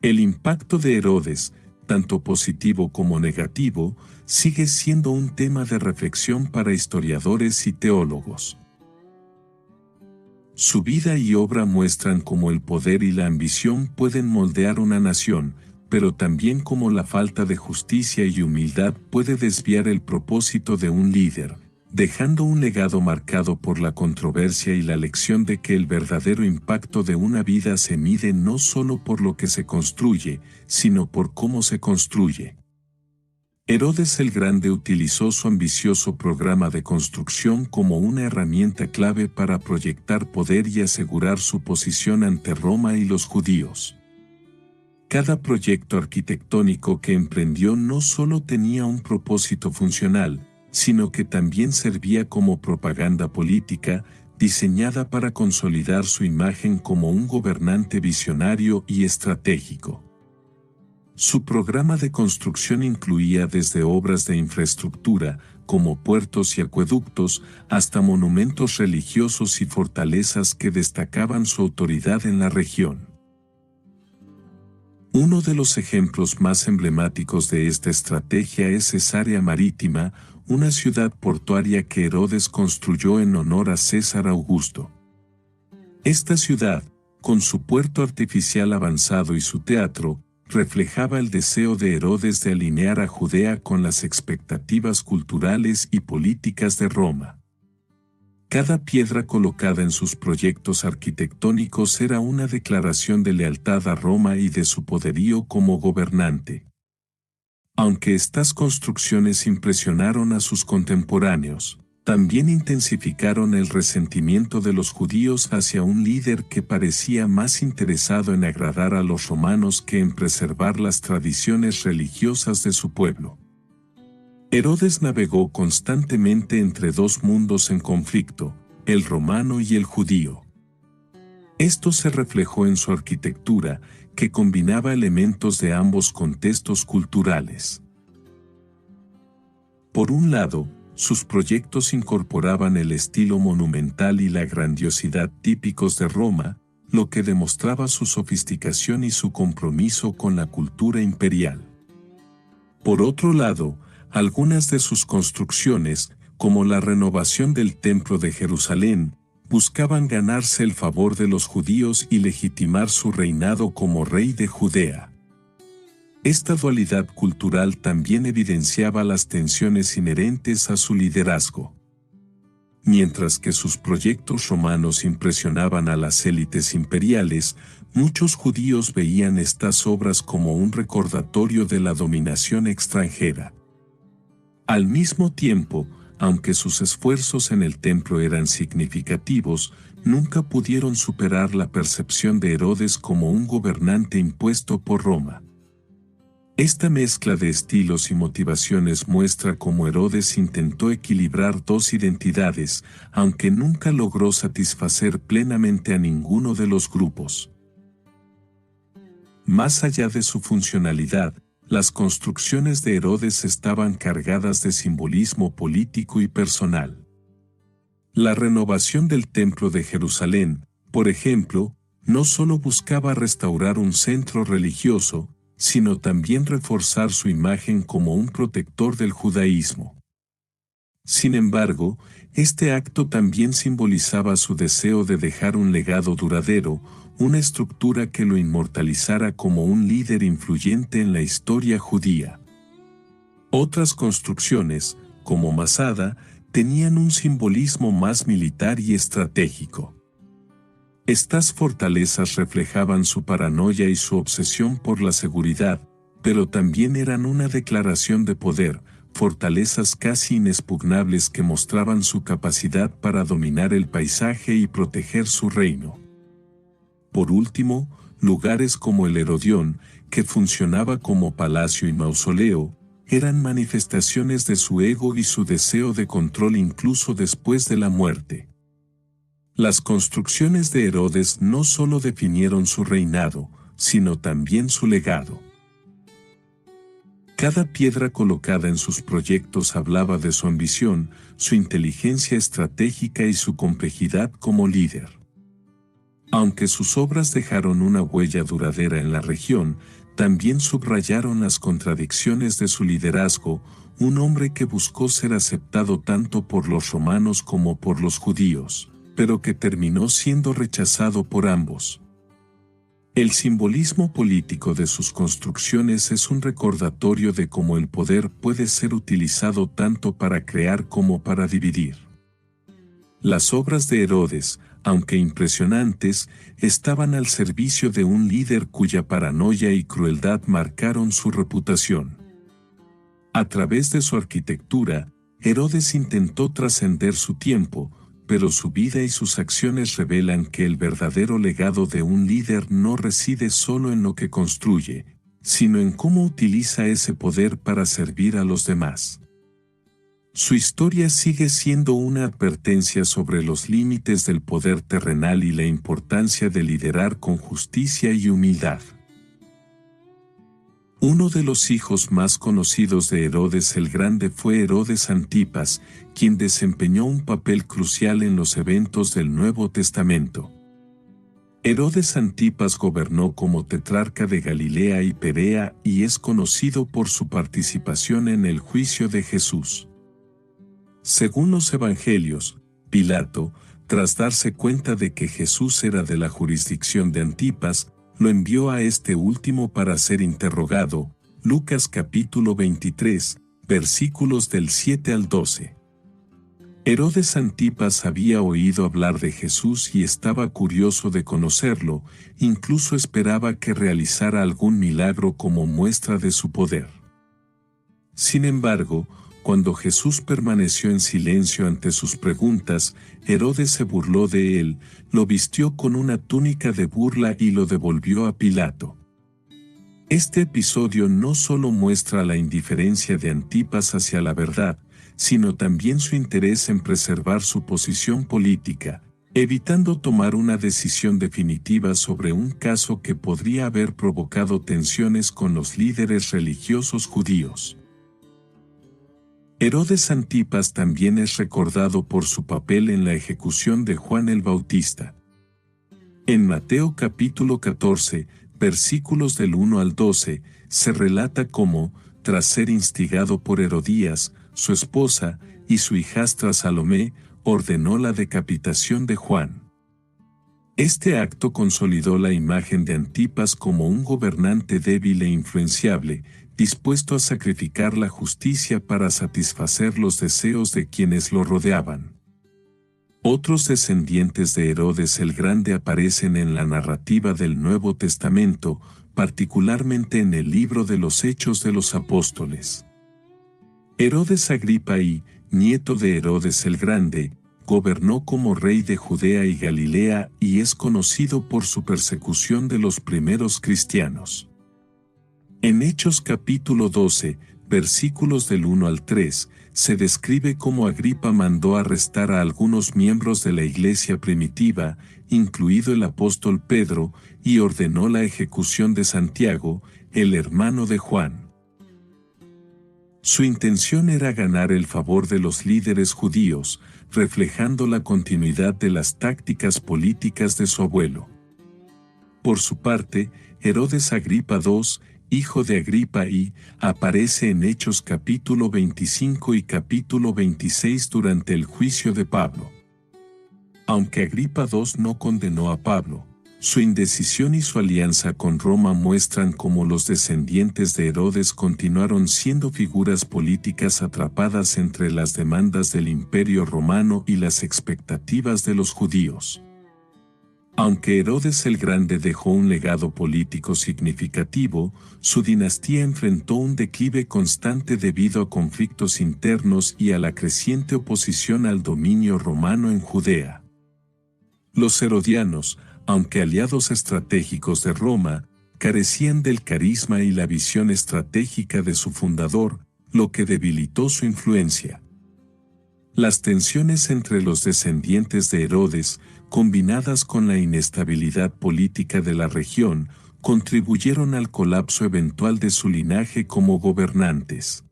El impacto de Herodes, tanto positivo como negativo, sigue siendo un tema de reflexión para historiadores y teólogos. Su vida y obra muestran cómo el poder y la ambición pueden moldear una nación, pero también cómo la falta de justicia y humildad puede desviar el propósito de un líder, dejando un legado marcado por la controversia y la lección de que el verdadero impacto de una vida se mide no solo por lo que se construye, sino por cómo se construye. Herodes el Grande utilizó su ambicioso programa de construcción como una herramienta clave para proyectar poder y asegurar su posición ante Roma y los judíos. Cada proyecto arquitectónico que emprendió no solo tenía un propósito funcional, sino que también servía como propaganda política, diseñada para consolidar su imagen como un gobernante visionario y estratégico. Su programa de construcción incluía desde obras de infraestructura, como puertos y acueductos, hasta monumentos religiosos y fortalezas que destacaban su autoridad en la región. Uno de los ejemplos más emblemáticos de esta estrategia es Cesarea Marítima, una ciudad portuaria que Herodes construyó en honor a César Augusto. Esta ciudad, con su puerto artificial avanzado y su teatro, reflejaba el deseo de Herodes de alinear a Judea con las expectativas culturales y políticas de Roma. Cada piedra colocada en sus proyectos arquitectónicos era una declaración de lealtad a Roma y de su poderío como gobernante. Aunque estas construcciones impresionaron a sus contemporáneos, también intensificaron el resentimiento de los judíos hacia un líder que parecía más interesado en agradar a los romanos que en preservar las tradiciones religiosas de su pueblo. Herodes navegó constantemente entre dos mundos en conflicto, el romano y el judío. Esto se reflejó en su arquitectura, que combinaba elementos de ambos contextos culturales. Por un lado, sus proyectos incorporaban el estilo monumental y la grandiosidad típicos de Roma, lo que demostraba su sofisticación y su compromiso con la cultura imperial. Por otro lado, algunas de sus construcciones, como la renovación del Templo de Jerusalén, buscaban ganarse el favor de los judíos y legitimar su reinado como rey de Judea. Esta dualidad cultural también evidenciaba las tensiones inherentes a su liderazgo. Mientras que sus proyectos romanos impresionaban a las élites imperiales, muchos judíos veían estas obras como un recordatorio de la dominación extranjera. Al mismo tiempo, aunque sus esfuerzos en el templo eran significativos, nunca pudieron superar la percepción de Herodes como un gobernante impuesto por Roma. Esta mezcla de estilos y motivaciones muestra cómo Herodes intentó equilibrar dos identidades, aunque nunca logró satisfacer plenamente a ninguno de los grupos. Más allá de su funcionalidad, las construcciones de Herodes estaban cargadas de simbolismo político y personal. La renovación del Templo de Jerusalén, por ejemplo, no solo buscaba restaurar un centro religioso, sino también reforzar su imagen como un protector del judaísmo. Sin embargo, este acto también simbolizaba su deseo de dejar un legado duradero, una estructura que lo inmortalizara como un líder influyente en la historia judía. Otras construcciones, como Masada, tenían un simbolismo más militar y estratégico. Estas fortalezas reflejaban su paranoia y su obsesión por la seguridad, pero también eran una declaración de poder, fortalezas casi inexpugnables que mostraban su capacidad para dominar el paisaje y proteger su reino. Por último, lugares como el Herodión, que funcionaba como palacio y mausoleo, eran manifestaciones de su ego y su deseo de control incluso después de la muerte. Las construcciones de Herodes no solo definieron su reinado, sino también su legado. Cada piedra colocada en sus proyectos hablaba de su ambición, su inteligencia estratégica y su complejidad como líder. Aunque sus obras dejaron una huella duradera en la región, también subrayaron las contradicciones de su liderazgo, un hombre que buscó ser aceptado tanto por los romanos como por los judíos, pero que terminó siendo rechazado por ambos. El simbolismo político de sus construcciones es un recordatorio de cómo el poder puede ser utilizado tanto para crear como para dividir. Las obras de Herodes, aunque impresionantes, estaban al servicio de un líder cuya paranoia y crueldad marcaron su reputación. A través de su arquitectura, Herodes intentó trascender su tiempo, pero su vida y sus acciones revelan que el verdadero legado de un líder no reside solo en lo que construye, sino en cómo utiliza ese poder para servir a los demás. Su historia sigue siendo una advertencia sobre los límites del poder terrenal y la importancia de liderar con justicia y humildad. Uno de los hijos más conocidos de Herodes el Grande fue Herodes Antipas, quien desempeñó un papel crucial en los eventos del Nuevo Testamento. Herodes Antipas gobernó como tetrarca de Galilea y Perea y es conocido por su participación en el juicio de Jesús. Según los evangelios, Pilato, tras darse cuenta de que Jesús era de la jurisdicción de Antipas, lo envió a este último para ser interrogado. Lucas capítulo 23, versículos del 7 al 12. Herodes Antipas había oído hablar de Jesús y estaba curioso de conocerlo, incluso esperaba que realizara algún milagro como muestra de su poder. Sin embargo, cuando Jesús permaneció en silencio ante sus preguntas, Herodes se burló de él, lo vistió con una túnica de burla y lo devolvió a Pilato. Este episodio no solo muestra la indiferencia de Antipas hacia la verdad, sino también su interés en preservar su posición política, evitando tomar una decisión definitiva sobre un caso que podría haber provocado tensiones con los líderes religiosos judíos. Herodes Antipas también es recordado por su papel en la ejecución de Juan el Bautista. En Mateo capítulo 14, versículos del 1 al 12, se relata cómo, tras ser instigado por Herodías, su esposa, y su hijastra Salomé, ordenó la decapitación de Juan. Este acto consolidó la imagen de Antipas como un gobernante débil e influenciable, dispuesto a sacrificar la justicia para satisfacer los deseos de quienes lo rodeaban. Otros descendientes de Herodes el Grande aparecen en la narrativa del Nuevo Testamento, particularmente en el libro de los Hechos de los Apóstoles. Herodes Agripa I, nieto de Herodes el Grande, gobernó como rey de Judea y Galilea y es conocido por su persecución de los primeros cristianos. En Hechos capítulo 12, versículos del 1 al 3, se describe cómo Agripa mandó arrestar a algunos miembros de la iglesia primitiva, incluido el apóstol Pedro, y ordenó la ejecución de Santiago, el hermano de Juan. Su intención era ganar el favor de los líderes judíos, reflejando la continuidad de las tácticas políticas de su abuelo. Por su parte, Herodes Agripa II, hijo de Agripa I, aparece en Hechos capítulo 25 y capítulo 26 durante el juicio de Pablo. Aunque Agripa II no condenó a Pablo, su indecisión y su alianza con Roma muestran cómo los descendientes de Herodes continuaron siendo figuras políticas atrapadas entre las demandas del Imperio Romano y las expectativas de los judíos. Aunque Herodes el Grande dejó un legado político significativo, su dinastía enfrentó un declive constante debido a conflictos internos y a la creciente oposición al dominio romano en Judea. Los herodianos, aunque aliados estratégicos de Roma, carecían del carisma y la visión estratégica de su fundador, lo que debilitó su influencia. Las tensiones entre los descendientes de Herodes, combinadas con la inestabilidad política de la región, contribuyeron al colapso eventual de su linaje como gobernantes.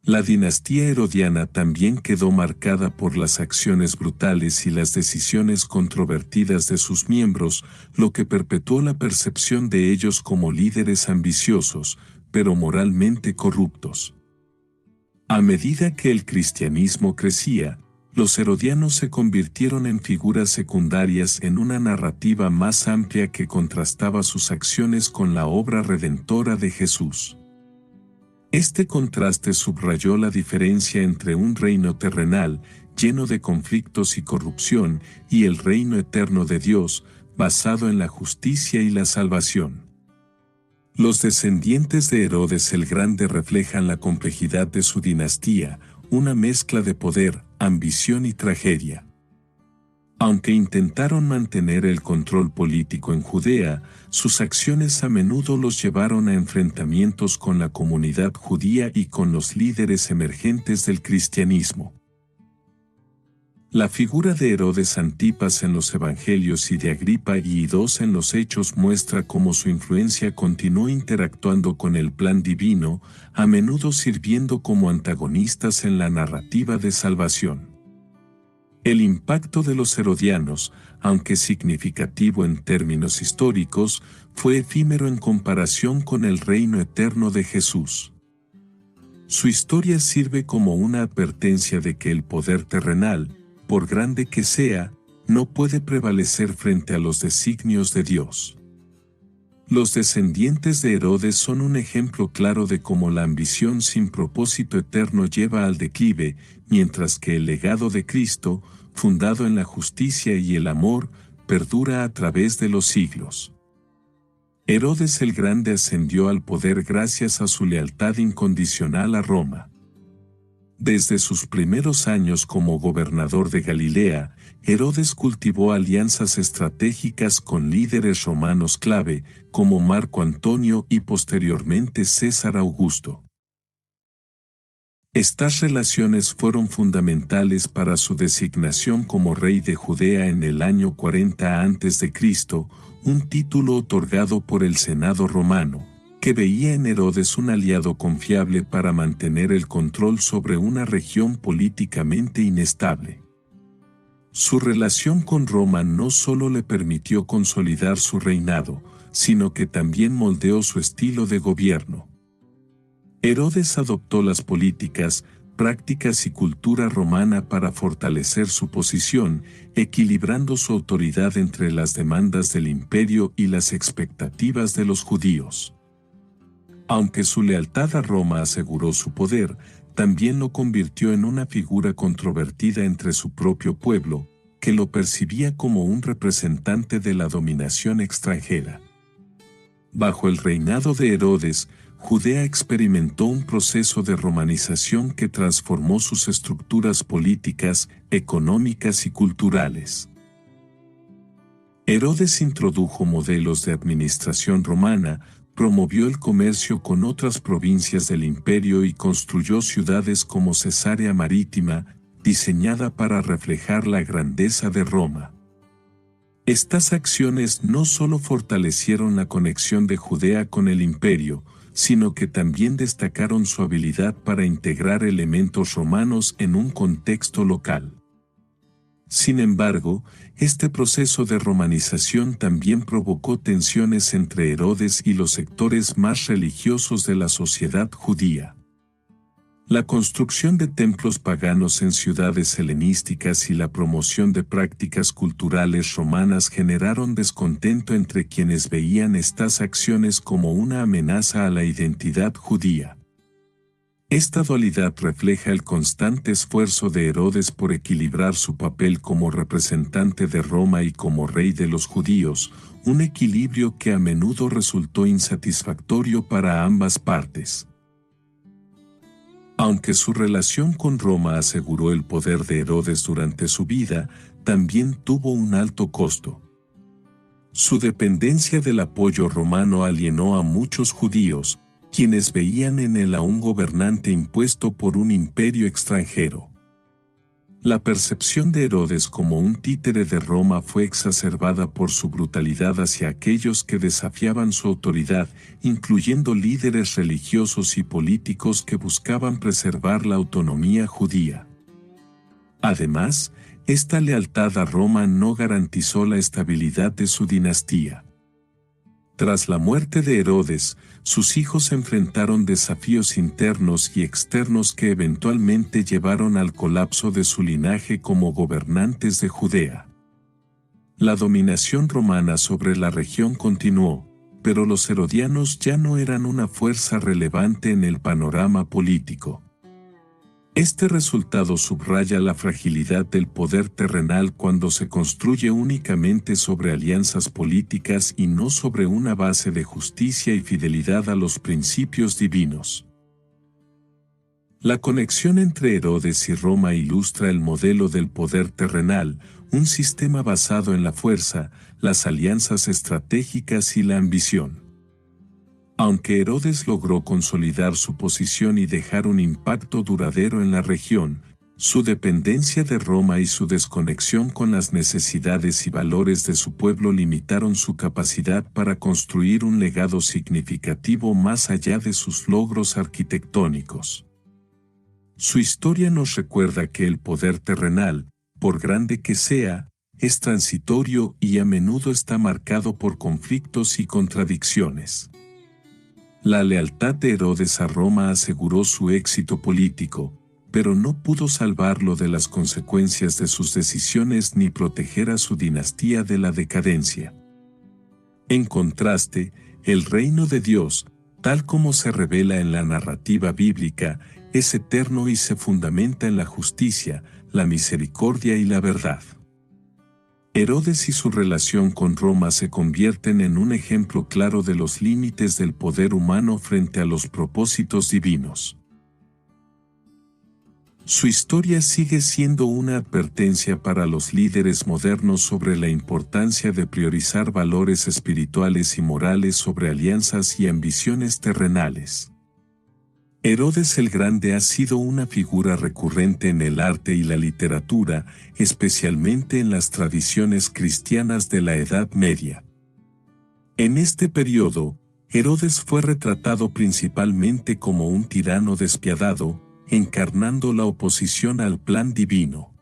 La dinastía herodiana también quedó marcada por las acciones brutales y las decisiones controvertidas de sus miembros, lo que perpetuó la percepción de ellos como líderes ambiciosos, pero moralmente corruptos. A medida que el cristianismo crecía, los herodianos se convirtieron en figuras secundarias en una narrativa más amplia que contrastaba sus acciones con la obra redentora de Jesús. Este contraste subrayó la diferencia entre un reino terrenal, lleno de conflictos y corrupción, y el reino eterno de Dios, basado en la justicia y la salvación. Los descendientes de Herodes el Grande reflejan la complejidad de su dinastía, una mezcla de poder, ambición y tragedia. Aunque intentaron mantener el control político en Judea, sus acciones a menudo los llevaron a enfrentamientos con la comunidad judía y con los líderes emergentes del cristianismo. La figura de Herodes Antipas en los Evangelios y de Agripa y II en los Hechos muestra cómo su influencia continuó interactuando con el plan divino, a menudo sirviendo como antagonistas en la narrativa de salvación. El impacto de los herodianos, aunque significativo en términos históricos, fue efímero en comparación con el reino eterno de Jesús. Su historia sirve como una advertencia de que el poder terrenal, por grande que sea, no puede prevalecer frente a los designios de Dios. Los descendientes de Herodes son un ejemplo claro de cómo la ambición sin propósito eterno lleva al declive, mientras que el legado de Cristo, fundado en la justicia y el amor, perdura a través de los siglos. Herodes el Grande ascendió al poder gracias a su lealtad incondicional a Roma. Desde sus primeros años como gobernador de Galilea, Herodes cultivó alianzas estratégicas con líderes romanos clave, como Marco Antonio y posteriormente César Augusto. Estas relaciones fueron fundamentales para su designación como rey de Judea en el año 40 a.C., un título otorgado por el Senado romano, que veía en Herodes un aliado confiable para mantener el control sobre una región políticamente inestable. Su relación con Roma no solo le permitió consolidar su reinado, sino que también moldeó su estilo de gobierno. Herodes adoptó las políticas, prácticas y cultura romana para fortalecer su posición, equilibrando su autoridad entre las demandas del imperio y las expectativas de los judíos. Aunque su lealtad a Roma aseguró su poder, también lo convirtió en una figura controvertida entre su propio pueblo, que lo percibía como un representante de la dominación extranjera. Bajo el reinado de Herodes, Judea experimentó un proceso de romanización que transformó sus estructuras políticas, económicas y culturales. Herodes introdujo modelos de administración romana, promovió el comercio con otras provincias del imperio y construyó ciudades como Cesarea Marítima, diseñada para reflejar la grandeza de Roma. Estas acciones no solo fortalecieron la conexión de Judea con el imperio, sino que también destacaron su habilidad para integrar elementos romanos en un contexto local. Sin embargo, este proceso de romanización también provocó tensiones entre Herodes y los sectores más religiosos de la sociedad judía. La construcción de templos paganos en ciudades helenísticas y la promoción de prácticas culturales romanas generaron descontento entre quienes veían estas acciones como una amenaza a la identidad judía. Esta dualidad refleja el constante esfuerzo de Herodes por equilibrar su papel como representante de Roma y como rey de los judíos, un equilibrio que a menudo resultó insatisfactorio para ambas partes. Aunque su relación con Roma aseguró el poder de Herodes durante su vida, también tuvo un alto costo. Su dependencia del apoyo romano alienó a muchos judíos, quienes veían en él a un gobernante impuesto por un imperio extranjero. La percepción de Herodes como un títere de Roma fue exacerbada por su brutalidad hacia aquellos que desafiaban su autoridad, incluyendo líderes religiosos y políticos que buscaban preservar la autonomía judía. Además, esta lealtad a Roma no garantizó la estabilidad de su dinastía. Tras la muerte de Herodes, sus hijos enfrentaron desafíos internos y externos que eventualmente llevaron al colapso de su linaje como gobernantes de Judea. La dominación romana sobre la región continuó, pero los herodianos ya no eran una fuerza relevante en el panorama político. Este resultado subraya la fragilidad del poder terrenal cuando se construye únicamente sobre alianzas políticas y no sobre una base de justicia y fidelidad a los principios divinos. La conexión entre Herodes y Roma ilustra el modelo del poder terrenal, un sistema basado en la fuerza, las alianzas estratégicas y la ambición. Aunque Herodes logró consolidar su posición y dejar un impacto duradero en la región, Su dependencia de Roma y su desconexión con las necesidades y valores de su pueblo limitaron su capacidad para construir un legado significativo más allá de sus logros arquitectónicos. Su historia nos recuerda que el poder terrenal, por grande que sea, es transitorio y a menudo está marcado por conflictos y contradicciones. La lealtad de Herodes a Roma aseguró su éxito político, pero no pudo salvarlo de las consecuencias de sus decisiones ni proteger a su dinastía de la decadencia. En contraste, el reino de Dios, tal como se revela en la narrativa bíblica, es eterno y se fundamenta en la justicia, la misericordia y la verdad. Herodes y su relación con Roma se convierten en un ejemplo claro de los límites del poder humano frente a los propósitos divinos. Su historia sigue siendo una advertencia para los líderes modernos sobre la importancia de priorizar valores espirituales y morales sobre alianzas y ambiciones terrenales. Herodes el Grande ha sido una figura recurrente en el arte y la literatura, especialmente en las tradiciones cristianas de la Edad Media. En este periodo, Herodes fue retratado principalmente como un tirano despiadado, encarnando la oposición al plan divino.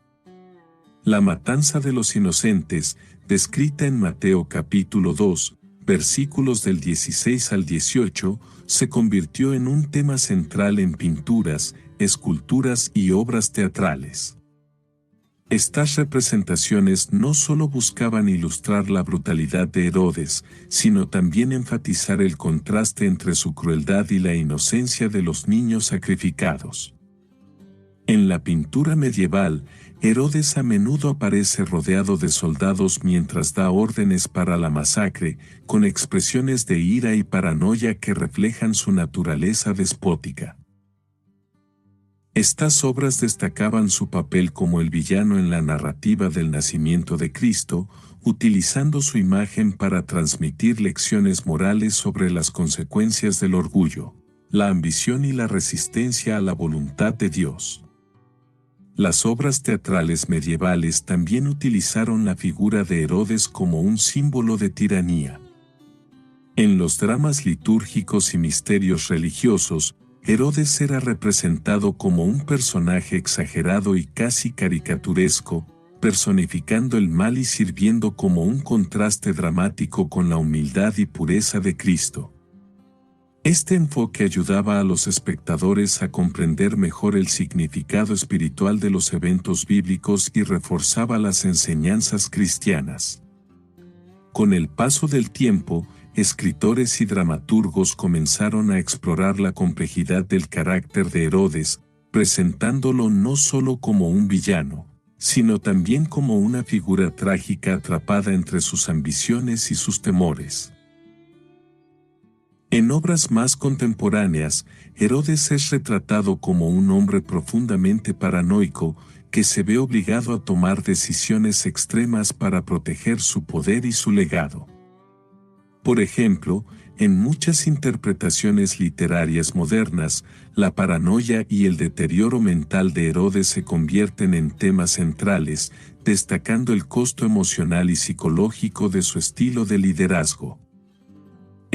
La matanza de los inocentes, descrita en Mateo capítulo 2, versículos del 16 al 18, se convirtió en un tema central en pinturas, esculturas y obras teatrales. Estas representaciones no solo buscaban ilustrar la brutalidad de Herodes, sino también enfatizar el contraste entre su crueldad y la inocencia de los niños sacrificados. En la pintura medieval, Herodes a menudo aparece rodeado de soldados mientras da órdenes para la masacre, con expresiones de ira y paranoia que reflejan su naturaleza despótica. Estas obras destacaban su papel como el villano en la narrativa del nacimiento de Cristo, utilizando su imagen para transmitir lecciones morales sobre las consecuencias del orgullo, la ambición y la resistencia a la voluntad de Dios. Las obras teatrales medievales también utilizaron la figura de Herodes como un símbolo de tiranía. En los dramas litúrgicos y misterios religiosos, Herodes era representado como un personaje exagerado y casi caricaturesco, personificando el mal y sirviendo como un contraste dramático con la humildad y pureza de Cristo. Este enfoque ayudaba a los espectadores a comprender mejor el significado espiritual de los eventos bíblicos y reforzaba las enseñanzas cristianas. Con el paso del tiempo, escritores y dramaturgos comenzaron a explorar la complejidad del carácter de Herodes, presentándolo no solo como un villano, sino también como una figura trágica atrapada entre sus ambiciones y sus temores. En obras más contemporáneas, Herodes es retratado como un hombre profundamente paranoico que se ve obligado a tomar decisiones extremas para proteger su poder y su legado. Por ejemplo, en muchas interpretaciones literarias modernas, la paranoia y el deterioro mental de Herodes se convierten en temas centrales, destacando el costo emocional y psicológico de su estilo de liderazgo.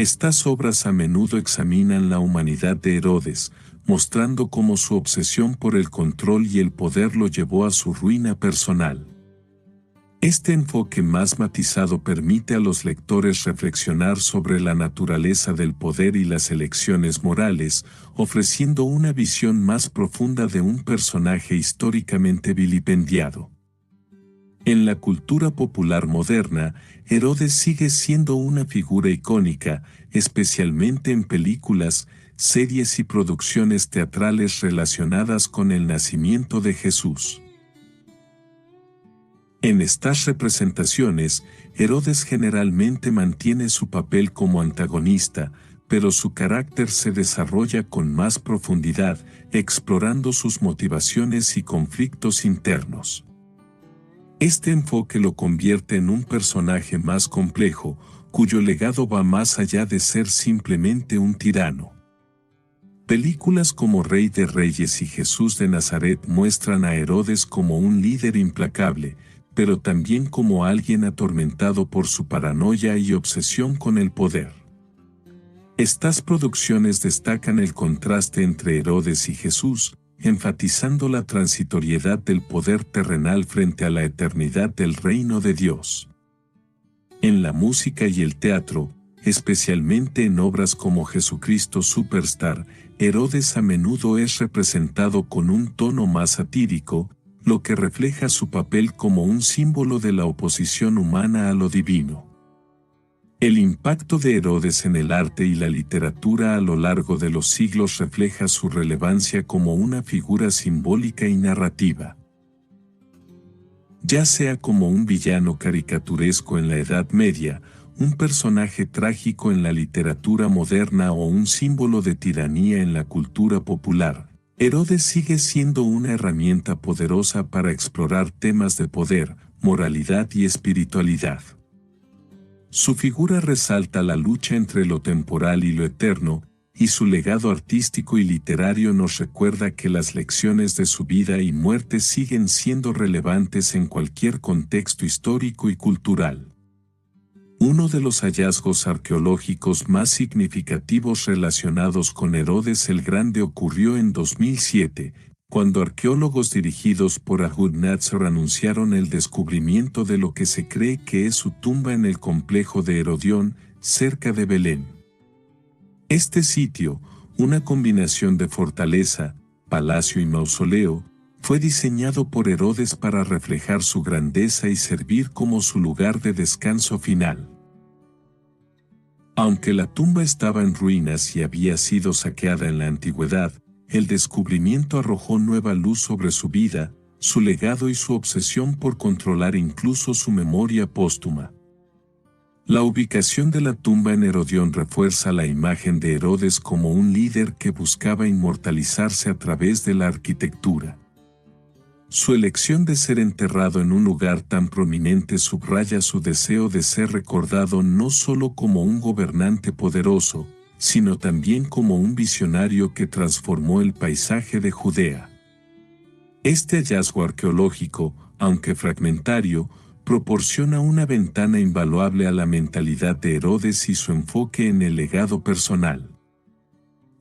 Estas obras a menudo examinan la humanidad de Herodes, mostrando cómo su obsesión por el control y el poder lo llevó a su ruina personal. Este enfoque más matizado permite a los lectores reflexionar sobre la naturaleza del poder y las elecciones morales, ofreciendo una visión más profunda de un personaje históricamente vilipendiado. En la cultura popular moderna, Herodes sigue siendo una figura icónica, especialmente en películas, series y producciones teatrales relacionadas con el nacimiento de Jesús. En estas representaciones, Herodes generalmente mantiene su papel como antagonista, pero su carácter se desarrolla con más profundidad, explorando sus motivaciones y conflictos internos. Este enfoque lo convierte en un personaje más complejo, cuyo legado va más allá de ser simplemente un tirano. Películas como Rey de Reyes y Jesús de Nazaret muestran a Herodes como un líder implacable, pero también como alguien atormentado por su paranoia y obsesión con el poder. Estas producciones destacan el contraste entre Herodes y Jesús, enfatizando la transitoriedad del poder terrenal frente a la eternidad del reino de Dios. En la música y el teatro, especialmente en obras como Jesucristo Superstar, Herodes a menudo es representado con un tono más satírico, lo que refleja su papel como un símbolo de la oposición humana a lo divino. El impacto de Herodes en el arte y la literatura a lo largo de los siglos refleja su relevancia como una figura simbólica y narrativa. Ya sea como un villano caricaturesco en la Edad Media, un personaje trágico en la literatura moderna o un símbolo de tiranía en la cultura popular, Herodes sigue siendo una herramienta poderosa para explorar temas de poder, moralidad y espiritualidad. Su figura resalta la lucha entre lo temporal y lo eterno, y su legado artístico y literario nos recuerda que las lecciones de su vida y muerte siguen siendo relevantes en cualquier contexto histórico y cultural. Uno de los hallazgos arqueológicos más significativos relacionados con Herodes el Grande ocurrió en 2007, cuando arqueólogos dirigidos por Ahud-Natsir anunciaron el descubrimiento de lo que se cree que es su tumba en el complejo de Herodión, cerca de Belén. Este sitio, una combinación de fortaleza, palacio y mausoleo, fue diseñado por Herodes para reflejar su grandeza y servir como su lugar de descanso final. Aunque la tumba estaba en ruinas y había sido saqueada en la antigüedad, el descubrimiento arrojó nueva luz sobre su vida, su legado y su obsesión por controlar incluso su memoria póstuma. La ubicación de la tumba en Herodión refuerza la imagen de Herodes como un líder que buscaba inmortalizarse a través de la arquitectura. Su elección de ser enterrado en un lugar tan prominente subraya su deseo de ser recordado no solo como un gobernante poderoso, sino también como un visionario que transformó el paisaje de Judea. Este hallazgo arqueológico, aunque fragmentario, proporciona una ventana invaluable a la mentalidad de Herodes y su enfoque en el legado personal.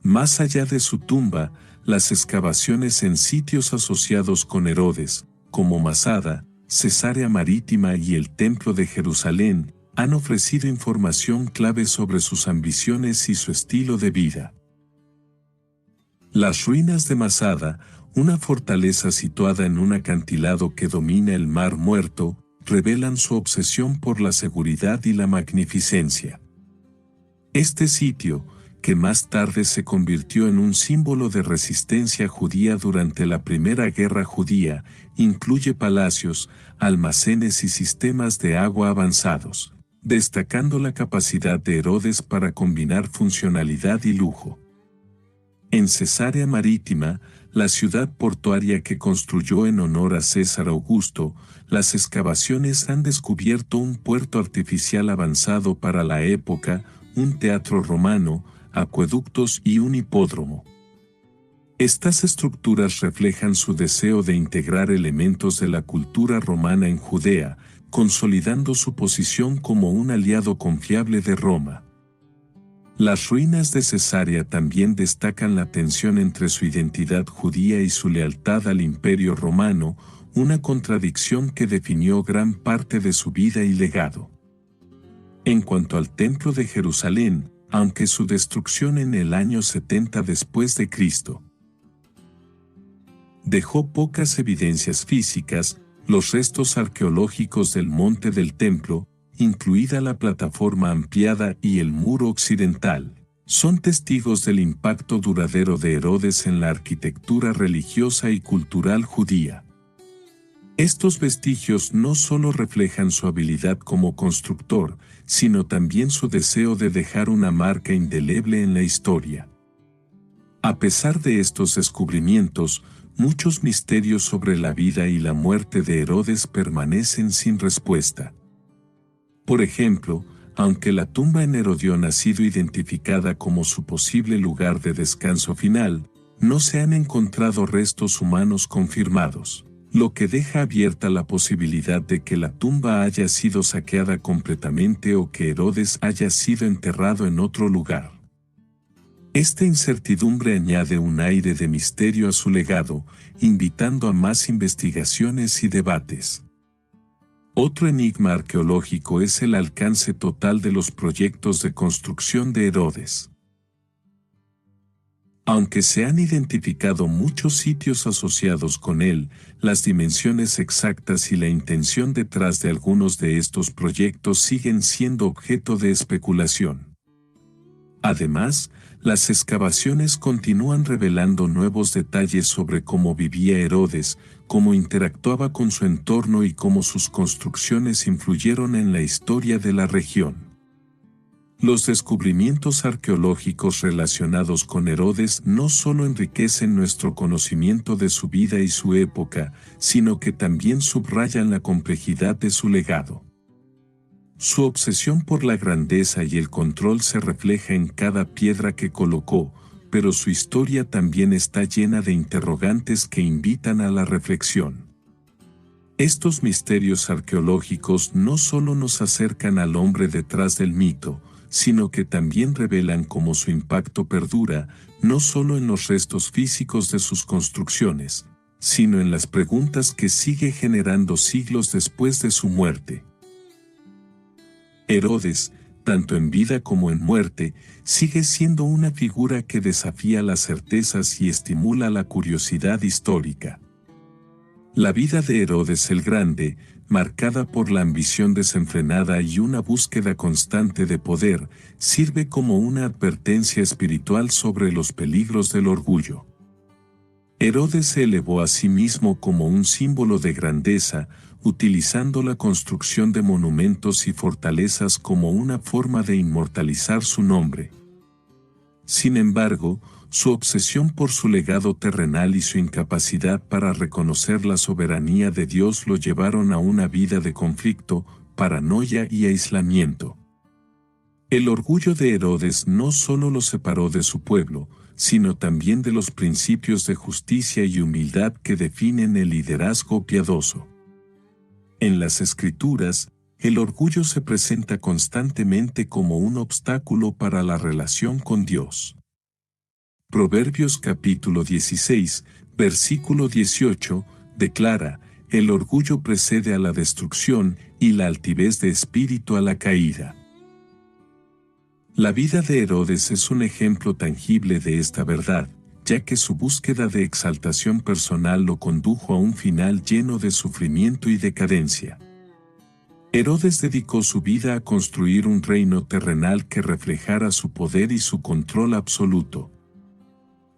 Más allá de su tumba, las excavaciones en sitios asociados con Herodes, como Masada, Cesarea Marítima y el Templo de Jerusalén, han ofrecido información clave sobre sus ambiciones y su estilo de vida. Las ruinas de Masada, una fortaleza situada en un acantilado que domina el Mar Muerto, revelan su obsesión por la seguridad y la magnificencia. Este sitio, que más tarde se convirtió en un símbolo de resistencia judía durante la Primera Guerra Judía, incluye palacios, almacenes y sistemas de agua avanzados, destacando la capacidad de Herodes para combinar funcionalidad y lujo. En Cesarea Marítima, la ciudad portuaria que construyó en honor a César Augusto, las excavaciones han descubierto un puerto artificial avanzado para la época, un teatro romano, acueductos y un hipódromo. Estas estructuras reflejan su deseo de integrar elementos de la cultura romana en Judea, consolidando su posición como un aliado confiable de Roma. Las ruinas de Cesarea también destacan la tensión entre su identidad judía y su lealtad al Imperio Romano, una contradicción que definió gran parte de su vida y legado. En cuanto al Templo de Jerusalén, aunque su destrucción en el año 70 después de Cristo dejó pocas evidencias físicas, los restos arqueológicos del monte del templo, incluida la plataforma ampliada y el muro occidental, son testigos del impacto duradero de Herodes en la arquitectura religiosa y cultural judía. Estos vestigios no solo reflejan su habilidad como constructor, sino también su deseo de dejar una marca indeleble en la historia. A pesar de estos descubrimientos, muchos misterios sobre la vida y la muerte de Herodes permanecen sin respuesta. Por ejemplo, Aunque la tumba en Herodión ha sido identificada como su posible lugar de descanso final, no se han encontrado restos humanos confirmados, lo que deja abierta la posibilidad de que la tumba haya sido saqueada completamente o que Herodes haya sido enterrado en otro lugar. Esta incertidumbre añade un aire de misterio a su legado, invitando a más investigaciones y debates. Otro enigma arqueológico es el alcance total de los proyectos de construcción de Herodes. Aunque se han identificado muchos sitios asociados con él, las dimensiones exactas y la intención detrás de algunos de estos proyectos siguen siendo objeto de especulación. Además, las excavaciones continúan revelando nuevos detalles sobre cómo vivía Herodes, cómo interactuaba con su entorno y cómo sus construcciones influyeron en la historia de la región. Los descubrimientos arqueológicos relacionados con Herodes no solo enriquecen nuestro conocimiento de su vida y su época, sino que también subrayan la complejidad de su legado. Su obsesión por la grandeza y el control se refleja en cada piedra que colocó, pero su historia también está llena de interrogantes que invitan a la reflexión. Estos misterios arqueológicos no solo nos acercan al hombre detrás del mito, sino que también revelan cómo su impacto perdura, no solo en los restos físicos de sus construcciones, sino en las preguntas que sigue generando siglos después de su muerte. Herodes, tanto en vida como en muerte, sigue siendo una figura que desafía las certezas y estimula la curiosidad histórica. La vida de Herodes el Grande, marcada por la ambición desenfrenada y una búsqueda constante de poder, sirve como una advertencia espiritual sobre los peligros del orgullo. Herodes se elevó a sí mismo como un símbolo de grandeza, utilizando la construcción de monumentos y fortalezas como una forma de inmortalizar su nombre. Sin embargo, su obsesión por su legado terrenal y su incapacidad para reconocer la soberanía de Dios lo llevaron a una vida de conflicto, paranoia y aislamiento. El orgullo de Herodes no solo lo separó de su pueblo, sino también de los principios de justicia y humildad que definen el liderazgo piadoso. En las Escrituras, el orgullo se presenta constantemente como un obstáculo para la relación con Dios. Proverbios capítulo 16, versículo 18, declara: el orgullo precede a la destrucción y la altivez de espíritu a la caída. La vida de Herodes es un ejemplo tangible de esta verdad, ya que su búsqueda de exaltación personal lo condujo a un final lleno de sufrimiento y decadencia. Herodes dedicó su vida a construir un reino terrenal que reflejara su poder y su control absoluto.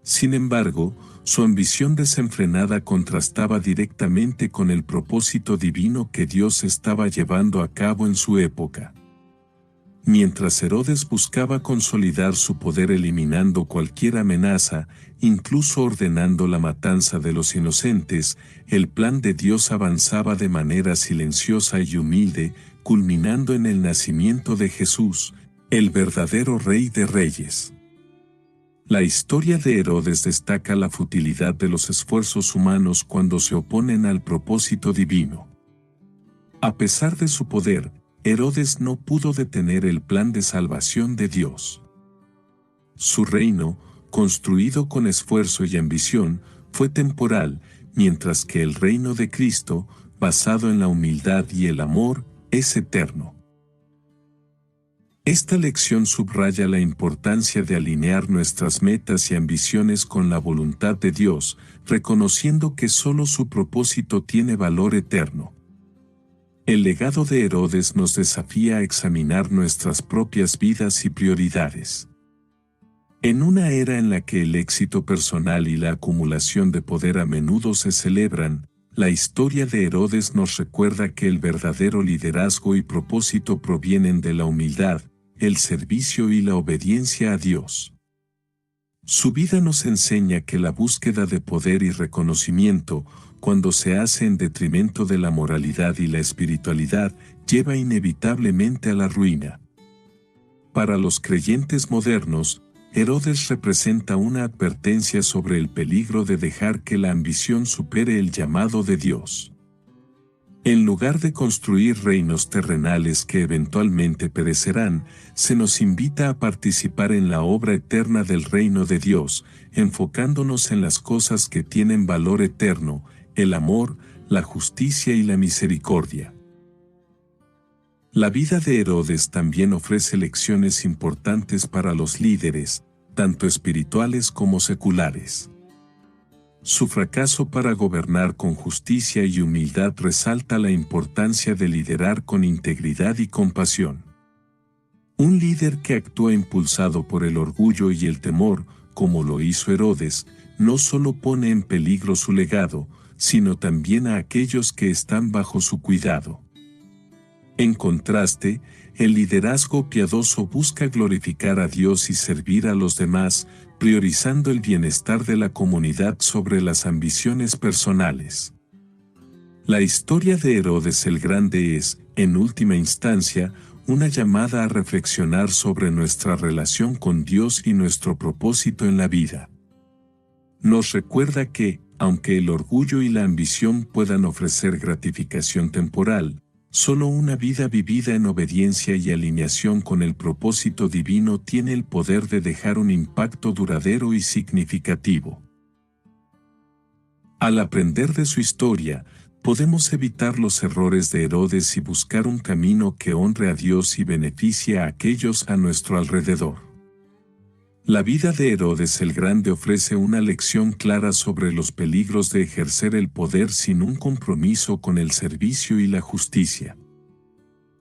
Sin embargo, su ambición desenfrenada contrastaba directamente con el propósito divino que Dios estaba llevando a cabo en su época. Mientras Herodes buscaba consolidar su poder eliminando cualquier amenaza, incluso ordenando la matanza de los inocentes, el plan de Dios avanzaba de manera silenciosa y humilde, culminando en el nacimiento de Jesús, el verdadero Rey de Reyes. La historia de Herodes destaca la futilidad de los esfuerzos humanos cuando se oponen al propósito divino. A pesar de su poder, Herodes no pudo detener el plan de salvación de Dios. Su reino, construido con esfuerzo y ambición, fue temporal, mientras que el reino de Cristo, basado en la humildad y el amor, es eterno. Esta lección subraya la importancia de alinear nuestras metas y ambiciones con la voluntad de Dios, reconociendo que solo su propósito tiene valor eterno. El legado de Herodes nos desafía a examinar nuestras propias vidas y prioridades. En una era en la que el éxito personal y la acumulación de poder a menudo se celebran, la historia de Herodes nos recuerda que el verdadero liderazgo y propósito provienen de la humildad, el servicio y la obediencia a Dios. Su vida nos enseña que la búsqueda de poder y reconocimiento, cuando se hace en detrimento de la moralidad y la espiritualidad, lleva inevitablemente a la ruina. Para los creyentes modernos, Herodes representa una advertencia sobre el peligro de dejar que la ambición supere el llamado de Dios. En lugar de construir reinos terrenales que eventualmente perecerán, se nos invita a participar en la obra eterna del reino de Dios, enfocándonos en las cosas que tienen valor eterno, el amor, la justicia y la misericordia. La vida de Herodes también ofrece lecciones importantes para los líderes, tanto espirituales como seculares. Su fracaso para gobernar con justicia y humildad resalta la importancia de liderar con integridad y compasión. Un líder que actúa impulsado por el orgullo y el temor, como lo hizo Herodes, no solo pone en peligro su legado, sino también a aquellos que están bajo su cuidado. En contraste, el liderazgo piadoso busca glorificar a Dios y servir a los demás, priorizando el bienestar de la comunidad sobre las ambiciones personales. La historia de Herodes el Grande es, en última instancia, una llamada a reflexionar sobre nuestra relación con Dios y nuestro propósito en la vida. Nos recuerda que, aunque el orgullo y la ambición puedan ofrecer gratificación temporal, solo una vida vivida en obediencia y alineación con el propósito divino tiene el poder de dejar un impacto duradero y significativo. Al aprender de su historia, podemos evitar los errores de Herodes y buscar un camino que honre a Dios y beneficie a aquellos a nuestro alrededor. La vida de Herodes el Grande ofrece una lección clara sobre los peligros de ejercer el poder sin un compromiso con el servicio y la justicia.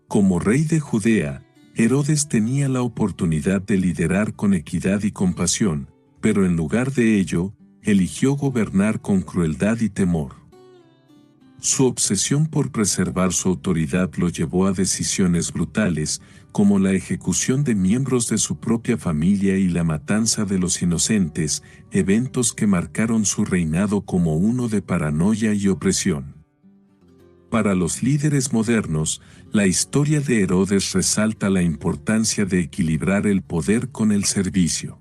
Como rey de Judea, Herodes tenía la oportunidad de liderar con equidad y compasión, pero en lugar de ello, eligió gobernar con crueldad y temor. Su obsesión por preservar su autoridad lo llevó a decisiones brutales, como la ejecución de miembros de su propia familia y la matanza de los inocentes, eventos que marcaron su reinado como uno de paranoia y opresión. Para los líderes modernos, la historia de Herodes resalta la importancia de equilibrar el poder con el servicio.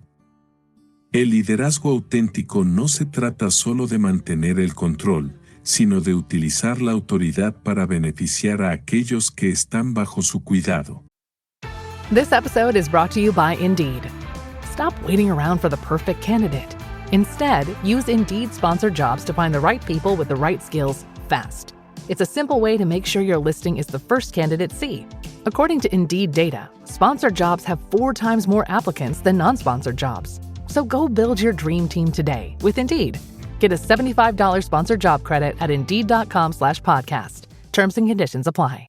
El liderazgo auténtico no se trata solo de mantener el control, sino de utilizar la autoridad para beneficiar a aquellos que están bajo su cuidado. This episode is brought to you by Indeed. Stop waiting around for the perfect candidate. Instead, use Indeed sponsored jobs to find the right people with the right skills fast. It's a simple way to make sure your listing is the first candidates see. According to Indeed data, sponsored jobs have 4 times more applicants than non-sponsored jobs. So go build your dream team today with Indeed. Get a $75 sponsored job credit at Indeed.com/podcast. Terms and conditions apply.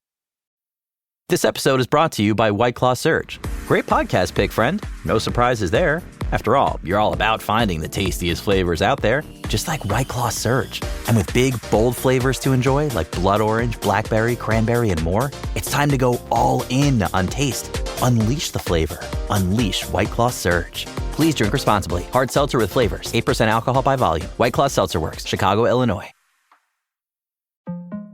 This episode is brought to you by White Claw Surge. Great podcast pick, friend. No surprises there. After all, you're all about finding the tastiest flavors out there, just like White Claw Surge. And with big, bold flavors to enjoy, like blood orange, blackberry, cranberry, and more, it's time to go all in on taste. Unleash the flavor. Unleash White Claw Surge. Please drink responsibly. Hard seltzer with flavors. 8% alcohol by volume. White Claw Seltzer Works. Chicago, Illinois.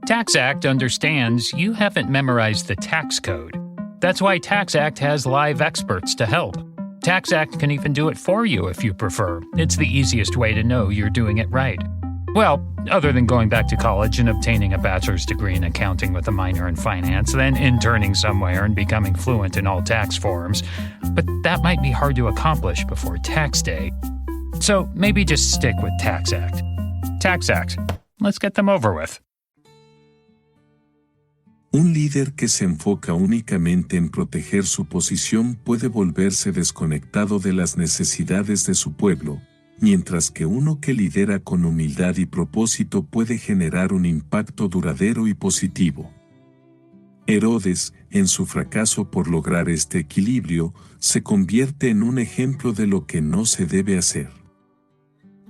TaxAct understands you haven't memorized the tax code. That's why TaxAct has live experts to help. TaxAct can even do it for you if you prefer. It's the easiest way to know you're doing it right. Well, other than going back to college and obtaining a bachelor's degree in accounting with a minor in finance, then interning somewhere and becoming fluent in all tax forms. But that might be hard to accomplish before tax day. So maybe just stick with TaxAct. TaxAct. Let's get them over with. Un líder que se enfoca únicamente en proteger su posición puede volverse desconectado de las necesidades de su pueblo, mientras que uno que lidera con humildad y propósito puede generar un impacto duradero y positivo. Herodes, en su fracaso por lograr este equilibrio, se convierte en un ejemplo de lo que no se debe hacer.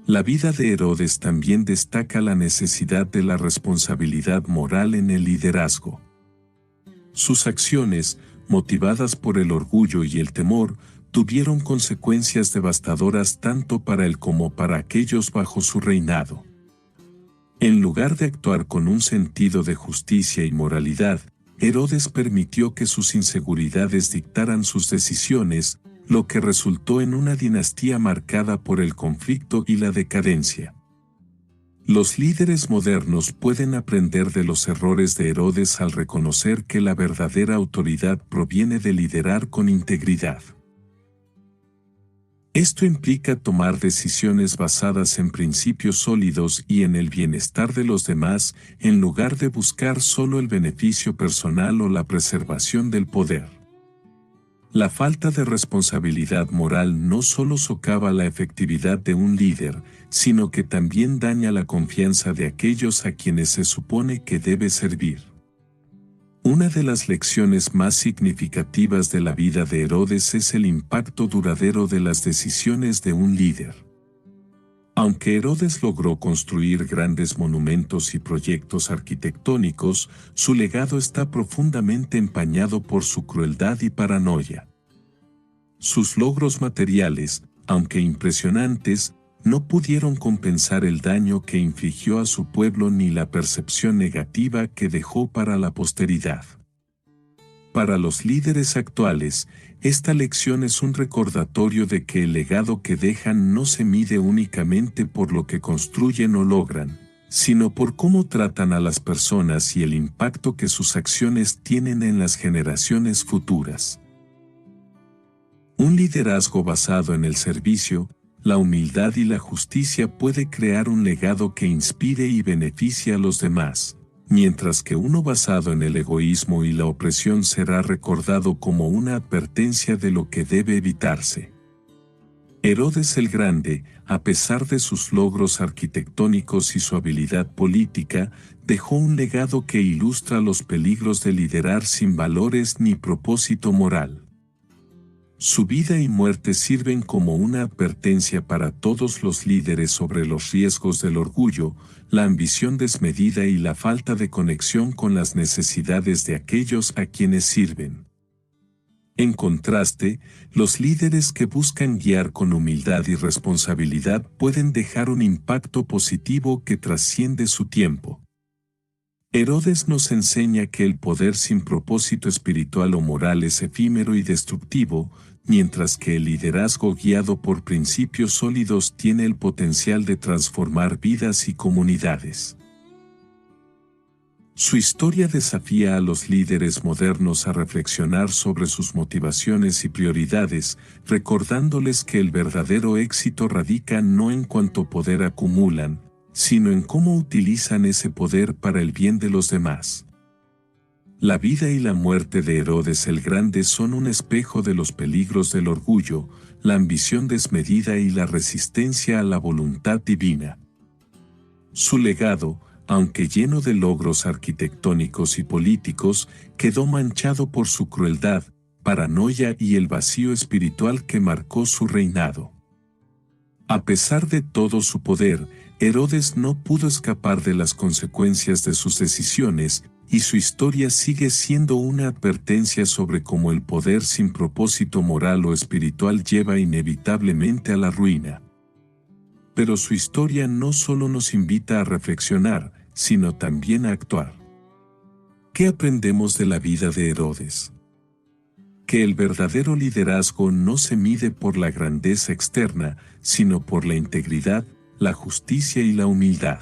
La vida de Herodes también destaca la necesidad de la responsabilidad moral en el liderazgo. Sus acciones, motivadas por el orgullo y el temor, tuvieron consecuencias devastadoras tanto para él como para aquellos bajo su reinado. En lugar de actuar con un sentido de justicia y moralidad, Herodes permitió que sus inseguridades dictaran sus decisiones, lo que resultó en una dinastía marcada por el conflicto y la decadencia. Los líderes modernos pueden aprender de los errores de Herodes al reconocer que la verdadera autoridad proviene de liderar con integridad. Esto implica tomar decisiones basadas en principios sólidos y en el bienestar de los demás, en lugar de buscar solo el beneficio personal o la preservación del poder. La falta de responsabilidad moral no solo socava la efectividad de un líder, sino que también daña la confianza de aquellos a quienes se supone que debe servir. Una de las lecciones más significativas de la vida de Herodes es el impacto duradero de las decisiones de un líder. Aunque Herodes logró construir grandes monumentos y proyectos arquitectónicos, su legado está profundamente empañado por su crueldad y paranoia. Sus logros materiales, aunque impresionantes, no pudieron compensar el daño que infligió a su pueblo ni la percepción negativa que dejó para la posteridad. Para los líderes actuales, esta lección es un recordatorio de que el legado que dejan no se mide únicamente por lo que construyen o logran, sino por cómo tratan a las personas y el impacto que sus acciones tienen en las generaciones futuras. Un liderazgo basado en el servicio, la humildad y la justicia puede crear un legado que inspire y beneficie a los demás, mientras que uno basado en el egoísmo y la opresión será recordado como una advertencia de lo que debe evitarse. Herodes el Grande, a pesar de sus logros arquitectónicos y su habilidad política, dejó un legado que ilustra los peligros de liderar sin valores ni propósito moral. Su vida y muerte sirven como una advertencia para todos los líderes sobre los riesgos del orgullo, la ambición desmedida y la falta de conexión con las necesidades de aquellos a quienes sirven. En contraste, los líderes que buscan guiar con humildad y responsabilidad pueden dejar un impacto positivo que trasciende su tiempo. Herodes nos enseña que el poder sin propósito espiritual o moral es efímero y destructivo, mientras que el liderazgo guiado por principios sólidos tiene el potencial de transformar vidas y comunidades. Su historia desafía a los líderes modernos a reflexionar sobre sus motivaciones y prioridades, recordándoles que el verdadero éxito radica no en cuánto poder acumulan, sino en cómo utilizan ese poder para el bien de los demás. La vida y la muerte de Herodes el Grande son un espejo de los peligros del orgullo, la ambición desmedida y la resistencia a la voluntad divina. Su legado, aunque lleno de logros arquitectónicos y políticos, quedó manchado por su crueldad, paranoia y el vacío espiritual que marcó su reinado. A pesar de todo su poder, Herodes no pudo escapar de las consecuencias de sus decisiones, y su historia sigue siendo una advertencia sobre cómo el poder sin propósito moral o espiritual lleva inevitablemente a la ruina. Pero su historia no solo nos invita a reflexionar, sino también a actuar. ¿Qué aprendemos de la vida de Herodes? Que el verdadero liderazgo no se mide por la grandeza externa, sino por la integridad, la justicia y la humildad.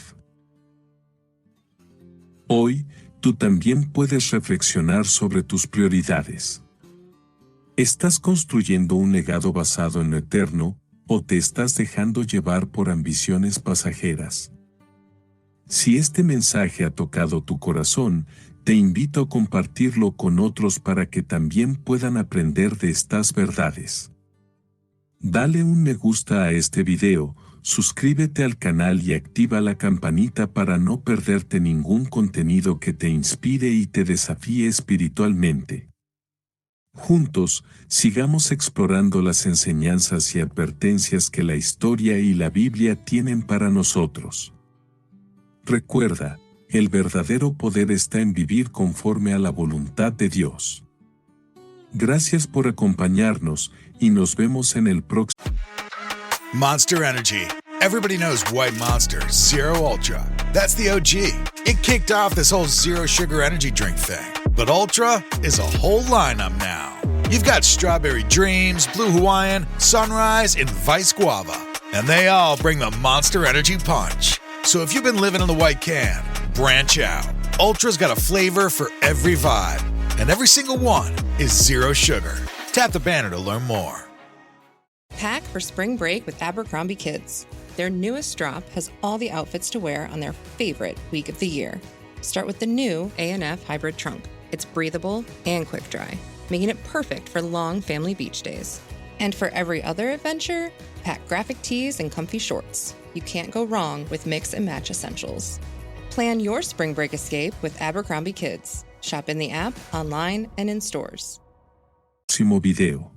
Hoy, tú también puedes reflexionar sobre tus prioridades. ¿Estás construyendo un legado basado en lo eterno, o te estás dejando llevar por ambiciones pasajeras? Si este mensaje ha tocado tu corazón, te invito a compartirlo con otros para que también puedan aprender de estas verdades. Dale un me gusta a este video, suscríbete al canal y activa la campanita para no perderte ningún contenido que te inspire y te desafíe espiritualmente. Juntos, sigamos explorando las enseñanzas y advertencias que la historia y la Biblia tienen para nosotros. Recuerda, el verdadero poder está en vivir conforme a la voluntad de Dios. Gracias por acompañarnos y nos vemos en el próximo. Monster Energy. Everybody knows White Monster, Zero Ultra. That's the OG. It kicked off this whole zero sugar energy drink thing. But Ultra is a whole lineup now. You've got Strawberry Dreams, Blue Hawaiian, Sunrise, and Vice Guava. And they all bring the Monster Energy punch. So if you've been living in the white can, branch out. Ultra's got a flavor for every vibe. And every single one is zero sugar. Tap the banner to learn more. Pack for spring break with Abercrombie Kids. Their newest drop has all the outfits to wear on their favorite week of the year. Start with the new A&F Hybrid Trunk. It's breathable and quick dry, making it perfect for long family beach days. And for every other adventure, pack graphic tees and comfy shorts. You can't go wrong with mix and match essentials. Plan your spring break escape with Abercrombie Kids. Shop in the app, online, and in stores. Próximo video.